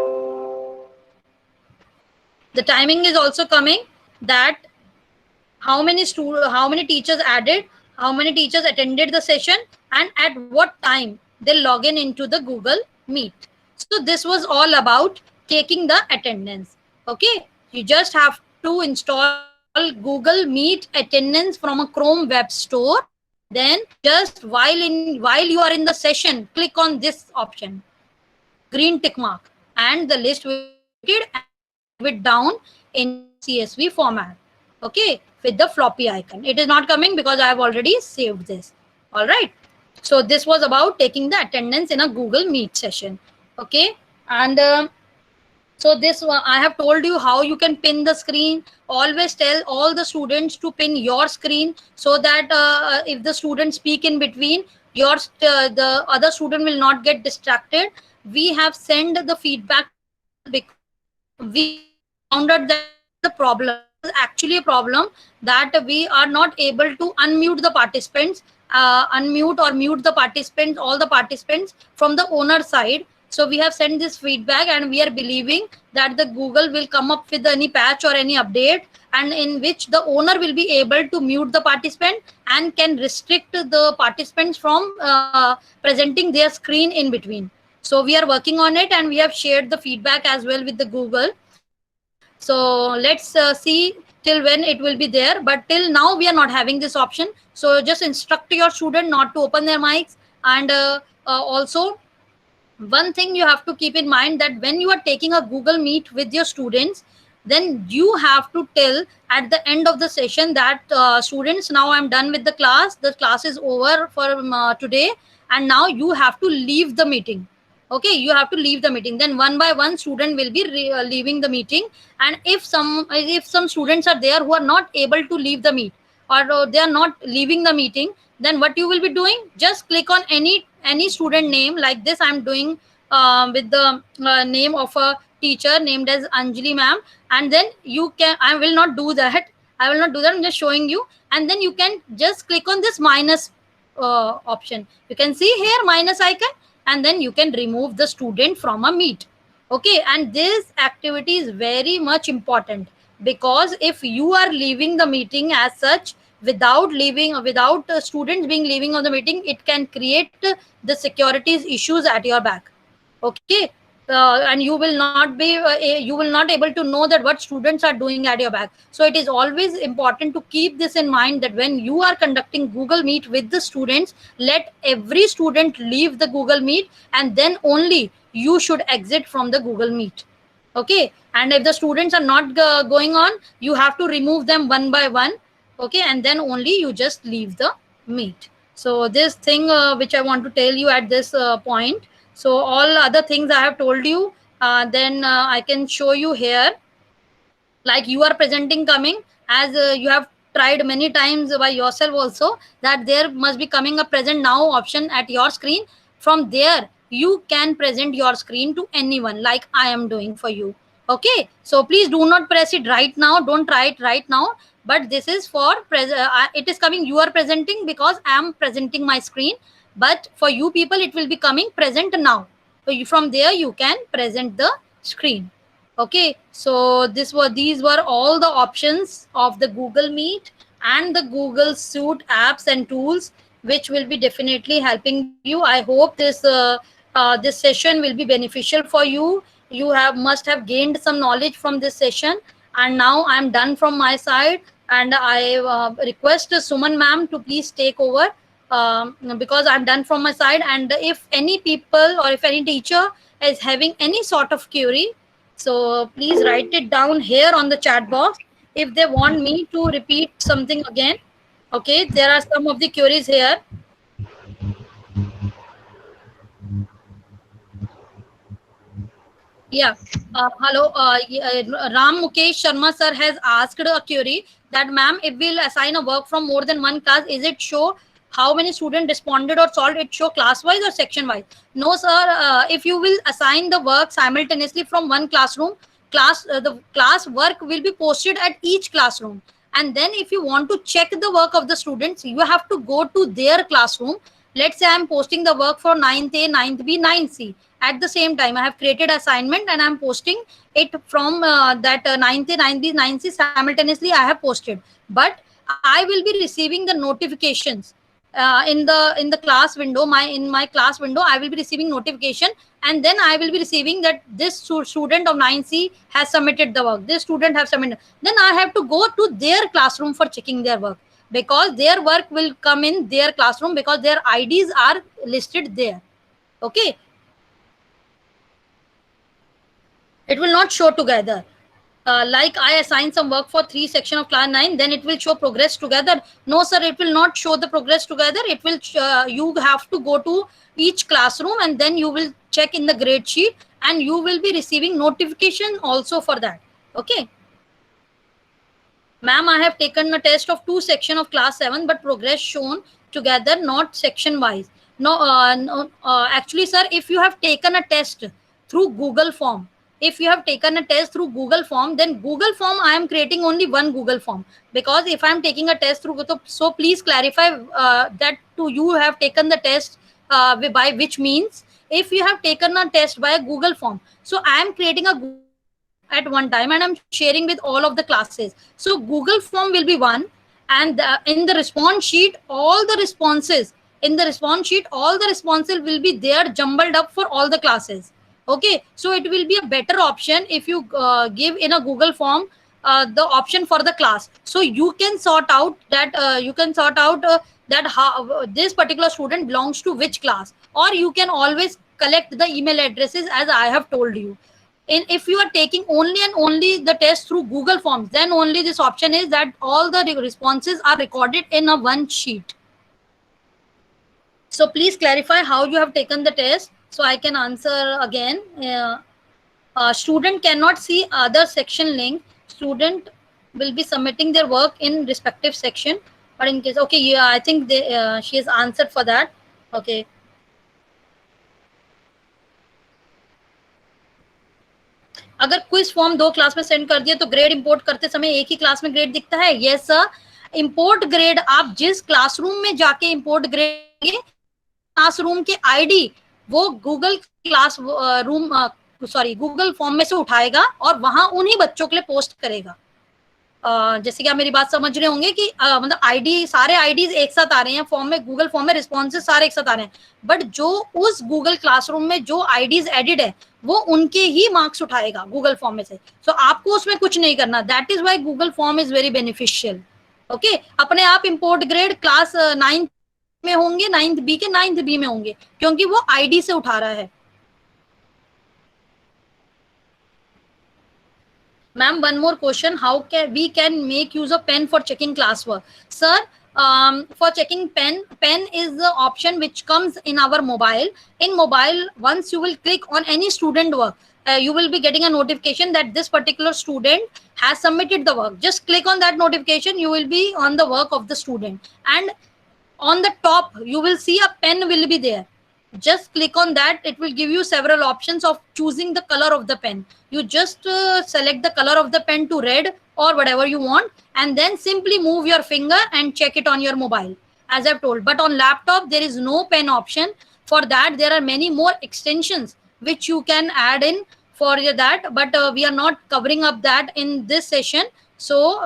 the timing is also coming, that how many teachers added, how many teachers attended the session, and at what time they log into the Google Meet. So this was all about taking the attendance. Okay, you just have to install Google Meet attendance from a Chrome Web Store. Then just while you are in the session, click on this option, green tick mark, and the list will be it down in CSV format. Okay, with the floppy icon. It is not coming because I have already saved this. All right. So this was about taking the attendance in a Google Meet session. Okay, and so this I have told you how you can pin the screen. Always tell all the students to pin your screen, so that if the students speak in between, the other student will not get distracted. We have sent the feedback because we found out that the problem is actually a problem that we are not able to unmute the participants, unmute or mute the participants, all the participants from the owner side. So we have sent this feedback and we are believing that the Google will come up with any patch or any update, and in which the owner will be able to mute the participant and can restrict the participants from presenting their screen in between. So we are working on it and we have shared the feedback as well with the Google. So let's see till when it will be there, but till now we are not having this option. So just instruct your student not to open their mics. And also, one thing you have to keep in mind, that when you are taking a Google Meet with your students, then you have to tell at the end of the session that students, now I'm done with the class is over for today, and now you have to leave the meeting. Okay, you have to leave the meeting. Then one by one student will be leaving the meeting. And if some students are there who are not able to leave the meet, or they are not leaving the meeting, then what you will be doing, just click on any student name. Like this I'm doing with the name of a teacher named as Anjali ma'am. And then you can, I will not do that, I'm just showing you. And then you can just click on this minus option. You can see here minus icon, and then you can remove the student from a meet. Okay, and this activity is very much important, because if you are leaving the meeting as such, without students being leaving on the meeting, it can create the securities issues at your back. Okay, and you will not be you will not able to know that what students are doing at your back. So it is always important to keep this in mind, that when you are conducting Google Meet with the students, let every student leave the Google Meet, and then only you should exit from the Google Meet. Okay, and if the students are not going on, you have to remove them one by one. Okay, and then only you just leave the meet. So this thing which I want to tell you at this point. So all other things I have told you. Then I can show you here, like you are presenting coming, as you have tried many times by yourself also, that there must be coming a present now option at your screen. From there you can present your screen to anyone, like I am doing for you. Okay, so please do not press it right now, don't try it right now. But this is for it is coming, you are presenting, because I am presenting my screen. But for you people, it will be coming present now. So from there you can present the screen. Okay, so these were all the options of the Google Meet and the Google Suite apps and tools, which will be definitely helping you. I hope this session will be beneficial for you. You must have gained some knowledge from this session. And now I'm done from my side, and I request Suman ma'am to please take over, because I'm done from my side. And if any people or if any teacher is having any sort of query, so please write it down here on the chat box. If they want me to repeat something again, okay, there are some of the queries here. Yeah. Hello. Ram Mukesh Sharma sir has asked a query that, ma'am, if we'll assign a work from more than one class, is it show how many students responded or solved? It show class wise or section wise? No, sir. If you will assign the work simultaneously from one classroom, the class work will be posted at each classroom. And then if you want to check the work of the students, you have to go to their classroom. Let's say I'm posting the work for 9th A, 9th B, 9th C. At the same time, I have created assignment and I'm posting it from that 9th A, 9th B, 9th C simultaneously I have posted. But I will be receiving the notifications in the class window. In my class window, I will be receiving notification, and then I will be receiving that this student of 9C has submitted the work. This student have submitted. Then I have to go to their classroom for checking their work, because their work will come in their classroom, because their IDs are listed there. Okay, it will not show together. Like I assign some work for 3 section of class 9, then it will show progress together. No, sir, it will not show the progress together. It will you have to go to each classroom, and then you will check in the grade sheet, and you will be receiving notification also for that. Okay. Ma'am, I have taken a test of 2 section of class 7, but progress shown together, not section wise. No, actually, sir, if you have taken a test through Google form, if you have taken a test through Google form, then Google form, I am creating only one Google form. Because if I am taking a test through, so please clarify that to you have taken the test by which means. If you have taken a test by a Google form, so I am creating a Google at one time, and I'm sharing with all of the classes. So Google form will be one, and in the response sheet, all the responses will be there jumbled up for all the classes. Okay, so it will be a better option if you give in a Google form the option for the class. So you can sort out that that how this particular student belongs to which class, or you can always collect the email addresses as I have told you. And if you are taking only and only the test through Google Forms, then only this option is that all the responses are recorded in a one sheet. So please clarify how you have taken the test so I can answer again. Student cannot see other section link. Student will be submitting their work in respective section. But in case, okay, yeah, I think she has answered for that. Okay. अगर quiz form 2 class में send कर दिया तो grade import करते समय एक ही class में grade दिखता है? यस सर, इंपोर्ट ग्रेड आप जिस क्लासरूम में जाके इंपोर्ट ग्रेड, क्लासरूम के आईडी वो Google class room Google form में से उठाएगा और वहां उन्हीं बच्चों के लिए पोस्ट करेगा। जैसे कि आप मेरी बात समझ रहे होंगे कि मतलब आईडी, सारे आईडीज एक साथ आ रहे हैं फॉर्म में, गूगल फॉर्म में रिस्पॉन्सेज सारे एक साथ आ रहे हैं, बट जो उस गूगल क्लासरूम में जो आईडीज एडिड है वो उनके ही मार्क्स उठाएगा गूगल फॉर्म में से। सो आपको उसमें कुछ नहीं करना। That is why Google form is very beneficial. Okay, अपने आप इंपोर्ट ग्रेड क्लास 9th में होंगे, 9th बी के 9th बी में होंगे, क्योंकि वो आईडी से उठा रहा है। Ma'am, one more question. How can we make use of pen for checking classwork? Sir, for checking pen is the option which comes in our mobile. In mobile, once you will click on any student work, you will be getting a notification that this particular student has submitted the work. Just click on that notification. You will be on the work of the student. And on the top, you will see a pen will be there. Just click on that. It will give you several options of choosing the color of the pen. You just select the color of the pen to red or whatever you want, and then simply move your finger and check it on your mobile, as I've told. But on laptop, there is no pen option. For that, there are many more extensions which you can add in for that, but we are not covering up that in this session. So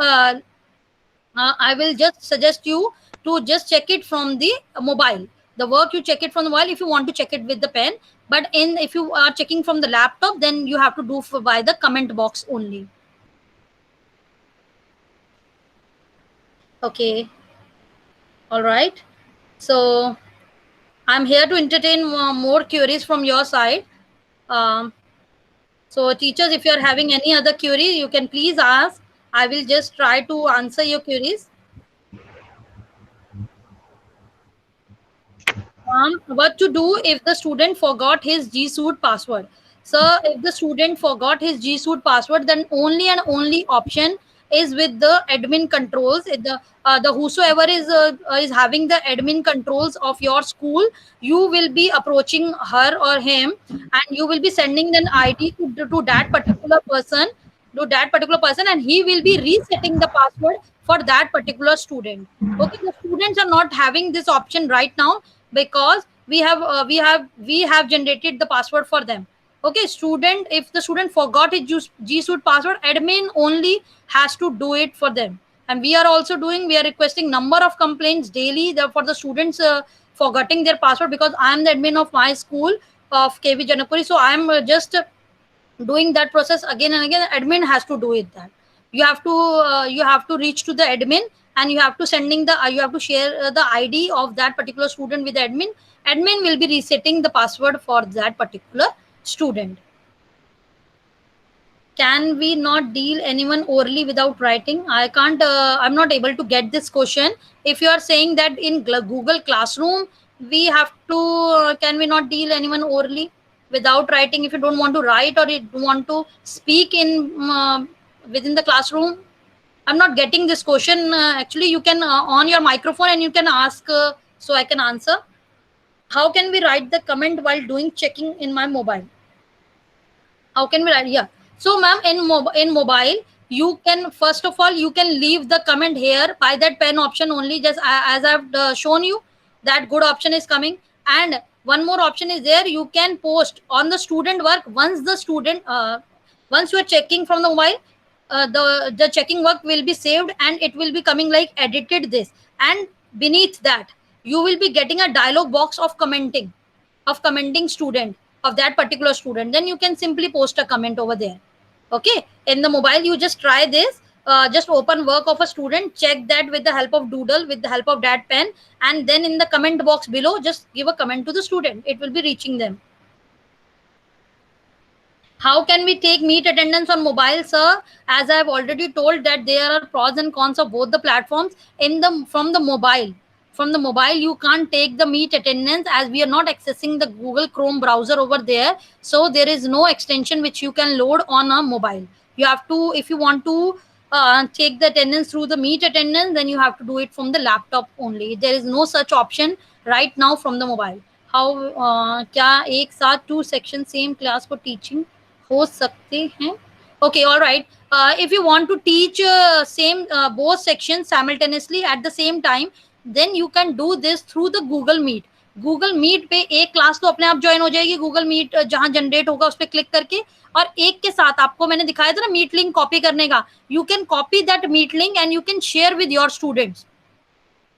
I will just suggest you to just check it from the mobile. The work you check it from the mobile if you want to check it with the pen, but if you are checking from the laptop, then you have to do by the comment box only. Okay, all right, so I'm here to entertain more queries from your side. So teachers, if you are having any other query, you can please ask. I will just try to answer your queries. What to do if the student forgot his G Suite password? Sir, if the student forgot his G Suite password, then only and only option is with the admin controls. The whosoever is having the admin controls of your school, you will be approaching her or him, and you will be sending an ID to that particular person, and he will be resetting the password for that particular student. Okay, the students are not having this option right now, because we have generated the password for them. Okay, student, if the student forgot his G Suite password, admin only has to do it for them. And we are requesting number of complaints daily for the students forgetting their password, because I am the admin of my school of KV Janakpuri. So I am just doing that process again and again. Admin has to do it. That you have to reach to the admin, and you have to share the ID of that particular student with the admin. Admin will be resetting the password for that particular student. Can we not deal anyone orally without writing? I can't. I'm not able to get this question. If you are saying that in Google Classroom we have to, can we not deal anyone orally without writing? If you don't want to write, or you want to speak in within the classroom, I'm not getting this question. Actually, you can on your microphone and you can ask, so I can answer. How can we write the comment while doing checking in my mobile? How can we write? Yeah. So, ma'am, in mobile, you can, first of all, you can leave the comment here by that pen option only. Just as I've shown you, that good option is coming. And one more option is there. You can post on the student work. Once the student, once you are checking from the mobile, the checking work will be saved, and it will be coming like edited this, and beneath that you will be getting a dialog box of commenting student of that particular student. Then you can simply post a comment over there. Okay, in the mobile you just try this. just open work of a student, check that with the help of doodle, with the help of that pen, and then in the comment box below just give a comment to the student. It will be reaching them. How can we take meet attendance on mobile, sir? As I have already told that there are pros and cons of both the platforms. From the mobile, you can't take the meet attendance as we are not accessing the Google Chrome browser over there. So there is no extension which you can load on a mobile. You have to, if you want to take the attendance through the meet attendance, then you have to do it from the laptop only. There is no such option right now from the mobile. How क्या एक साथ two section same class को teaching हो सकते हैं? Okay, all right. If you want to teach same both sections simultaneously at the same time, then you can do this through the Google Meet. Google Meet पे एक class तो अपने आप join हो जाएगी. Google Meet जहां generate होगा उस पर क्लिक करके, और एक के साथ आपको मैंने दिखाया था ना मीट लिंक कॉपी करने का. You can copy that meet link and you can share with your students.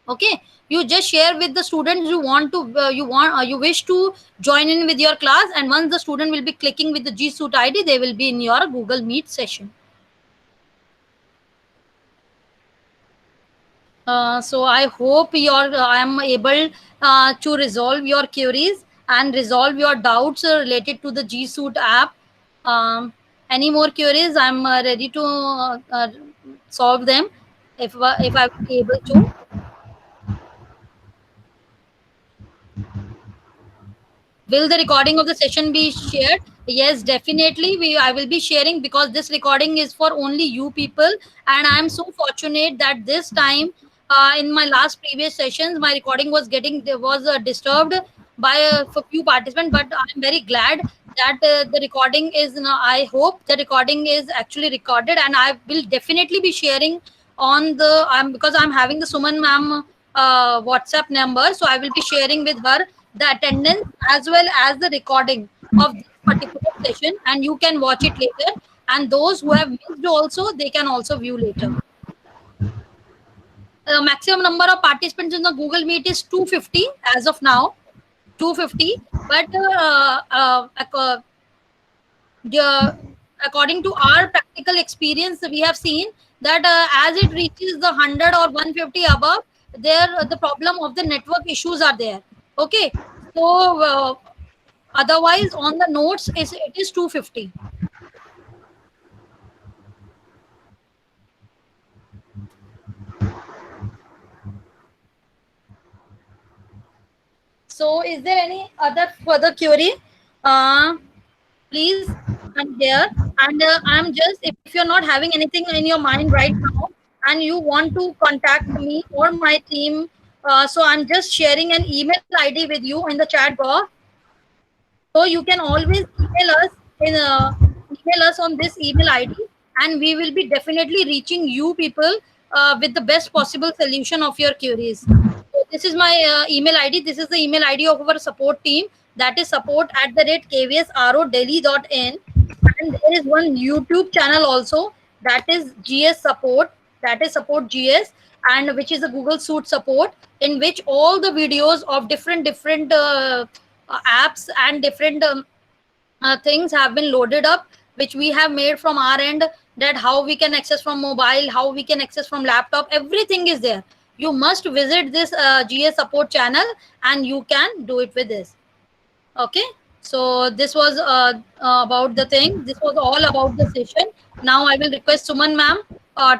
Okay, you just share with the students you want to you wish to join in with your class, and once the student will be clicking with the G Suite ID, they will be in your Google Meet session. So I hope I am able to resolve your queries and resolve your doubts related to the G Suite app. Any more queries? I'm ready to solve them if I'm able to. Will the recording of the session be shared? Yes, definitely. I will be sharing, because this recording is for only you people. And I am so fortunate that this time, in my last previous sessions, my recording was disturbed by a few participants. But I'm very glad that the recording is. I hope the recording is actually recorded, and I will definitely be sharing on the. Because I'm having the Suman ma'am WhatsApp number, so I will be sharing with her the attendance as well as the recording of this particular session, and you can watch it later, and those who have missed also, they can also view later. The maximum number of participants in the Google Meet is 250 as of now, 250, but according to our practical experience, we have seen that as it reaches the 100 or 150 above, the problem of the network issues are there. Okay, so otherwise on the notes it is 250. So is there any other further query? Please, I'm here, and I'm just, if you're not having anything in your mind right now and you want to contact me or my team, so I'm just sharing an email ID with you in the chat box. So you can always email us on this email ID, and we will be definitely reaching you people with the best possible solution of your queries. So this is my email ID. This is the email ID of our support team. That is support@kvsrodelhi.in. And there is one YouTube channel also, that is GS Support. That is Support GS, and which is a Google Suite support, in which all the videos of different apps and different things have been loaded up, which we have made from our end, that how we can access from mobile, how we can access from laptop, everything is there. You must visit this GS Support channel, and you can do it with this. Okay, so this was about the thing. This was all about the session. Now I will request Suman ma'am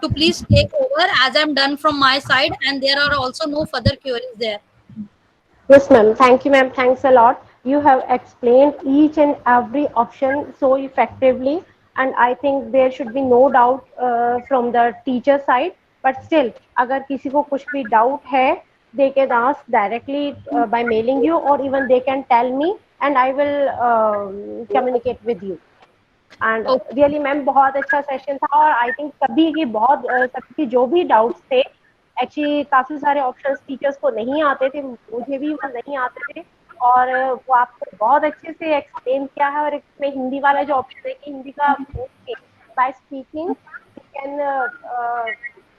to please take over, as I'm done from my side, and there are also no further queries there. Yes, ma'am. Thank you, ma'am. Thanks a lot. You have explained each and every option so effectively, and I think there should be no doubt from the teacher side. But still, अगर किसी को कुछ भी doubt है, they can ask directly by mailing you, or even they can tell me, and I will communicate with you. And really, ma'am बहुत अच्छा session था, और आई थिंक सभी की सबकी जो भी डाउट्स थे, एक्चुअली काफी सारे ऑप्शंस टीचर्स को नहीं आते थे, मुझे भी वो नहीं आते थे, और वो आपको बहुत अच्छे से एक्सप्लेन किया है. और इसमें हिंदी वाला जो ऑप्शन है कि हिंदी का by speaking can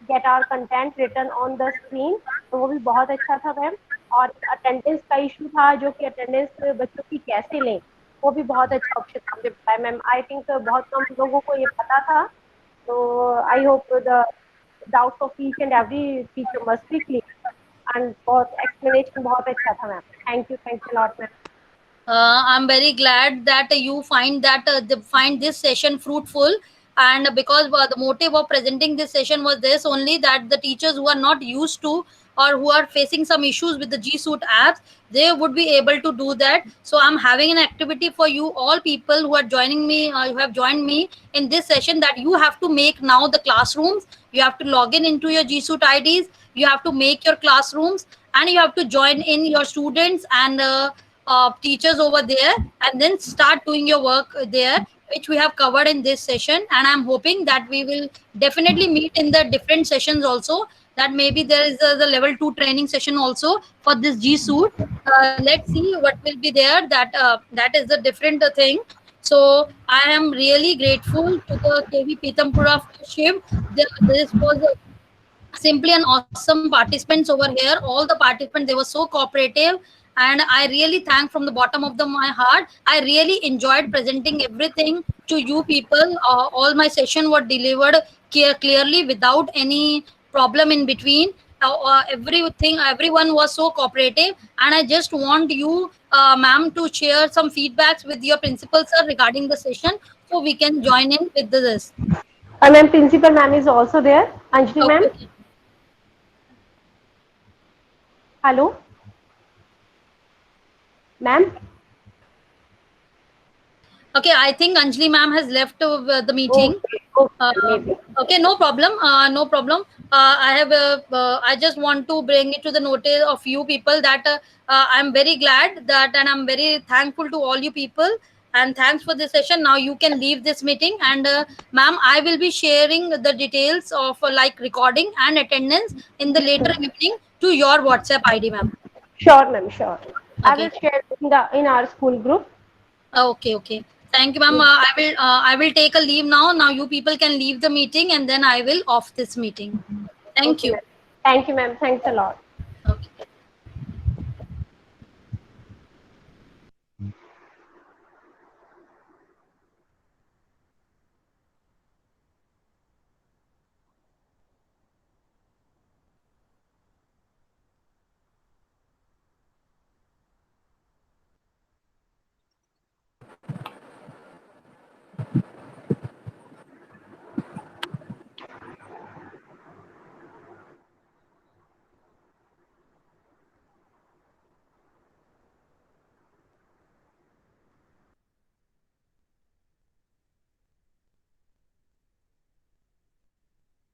get our content written on the screen, तो वो भी बहुत अच्छा था मैम. और अटेंडेंस का इशू था, जो कि अटेंडेंस बच्चों की कैसे लें, वो भी बहुत अच्छा ऑप्शन आपने बताया मैम. आई थिंक बहुत कम लोगों को ये पता था, So I hope the doubts of each and every teacher must be clear. And बहुत explanation बहुत अच्छा था ma'am. Thanks a lot ma'am. I'm very glad that you find that find this session fruitful, and because the motive of presenting this session was this only, that the teachers who are not used to or who are facing some issues with the G Suite apps, they would be able to do that. So I'm having an activity for you all people who are joining me, who have joined me in this session, that you have to make now the classrooms. You have to log into your G Suite IDs. You have to make your classrooms, and you have to join in your students and teachers over there, and then start doing your work there, which we have covered in this session. And I'm hoping that we will definitely meet in the different sessions also, that maybe there is the level 2 training session also for this G Suite. Let's see what will be there, that is the different thing. So I am really grateful to the KV Pitampura for Shiv. This was simply an awesome participants over here. All the participants, they were so cooperative, and I really thank from the bottom of my heart. I really enjoyed presenting everything to you people. All my session were delivered clearly without any problem in between. Everything, everyone was so cooperative, and I just want you, ma'am, to share some feedbacks with your principal sir regarding the session, so we can join in with this. Ma'am, principal ma'am is also there. Anjali ma'am. Okay. Hello. Ma'am. Okay, I think Anjali ma'am has left the meeting. Okay, Uh, maybe. okay, no problem. No problem. I just want to bring it to the notice of you people that I'm very glad that, and I'm very thankful to all you people. And thanks for this session. Now you can leave this meeting. And ma'am, I will be sharing the details of like recording and attendance in the later evening to your WhatsApp ID, ma'am. Sure, ma'am. Sure. I will Okay. share in our school group. Okay, okay. Thank you, ma'am. I will take a leave now. Now you people can leave the meeting, and then I will off this meeting. Thank Okay, you. ma'am. Thank you, ma'am. Thanks a lot.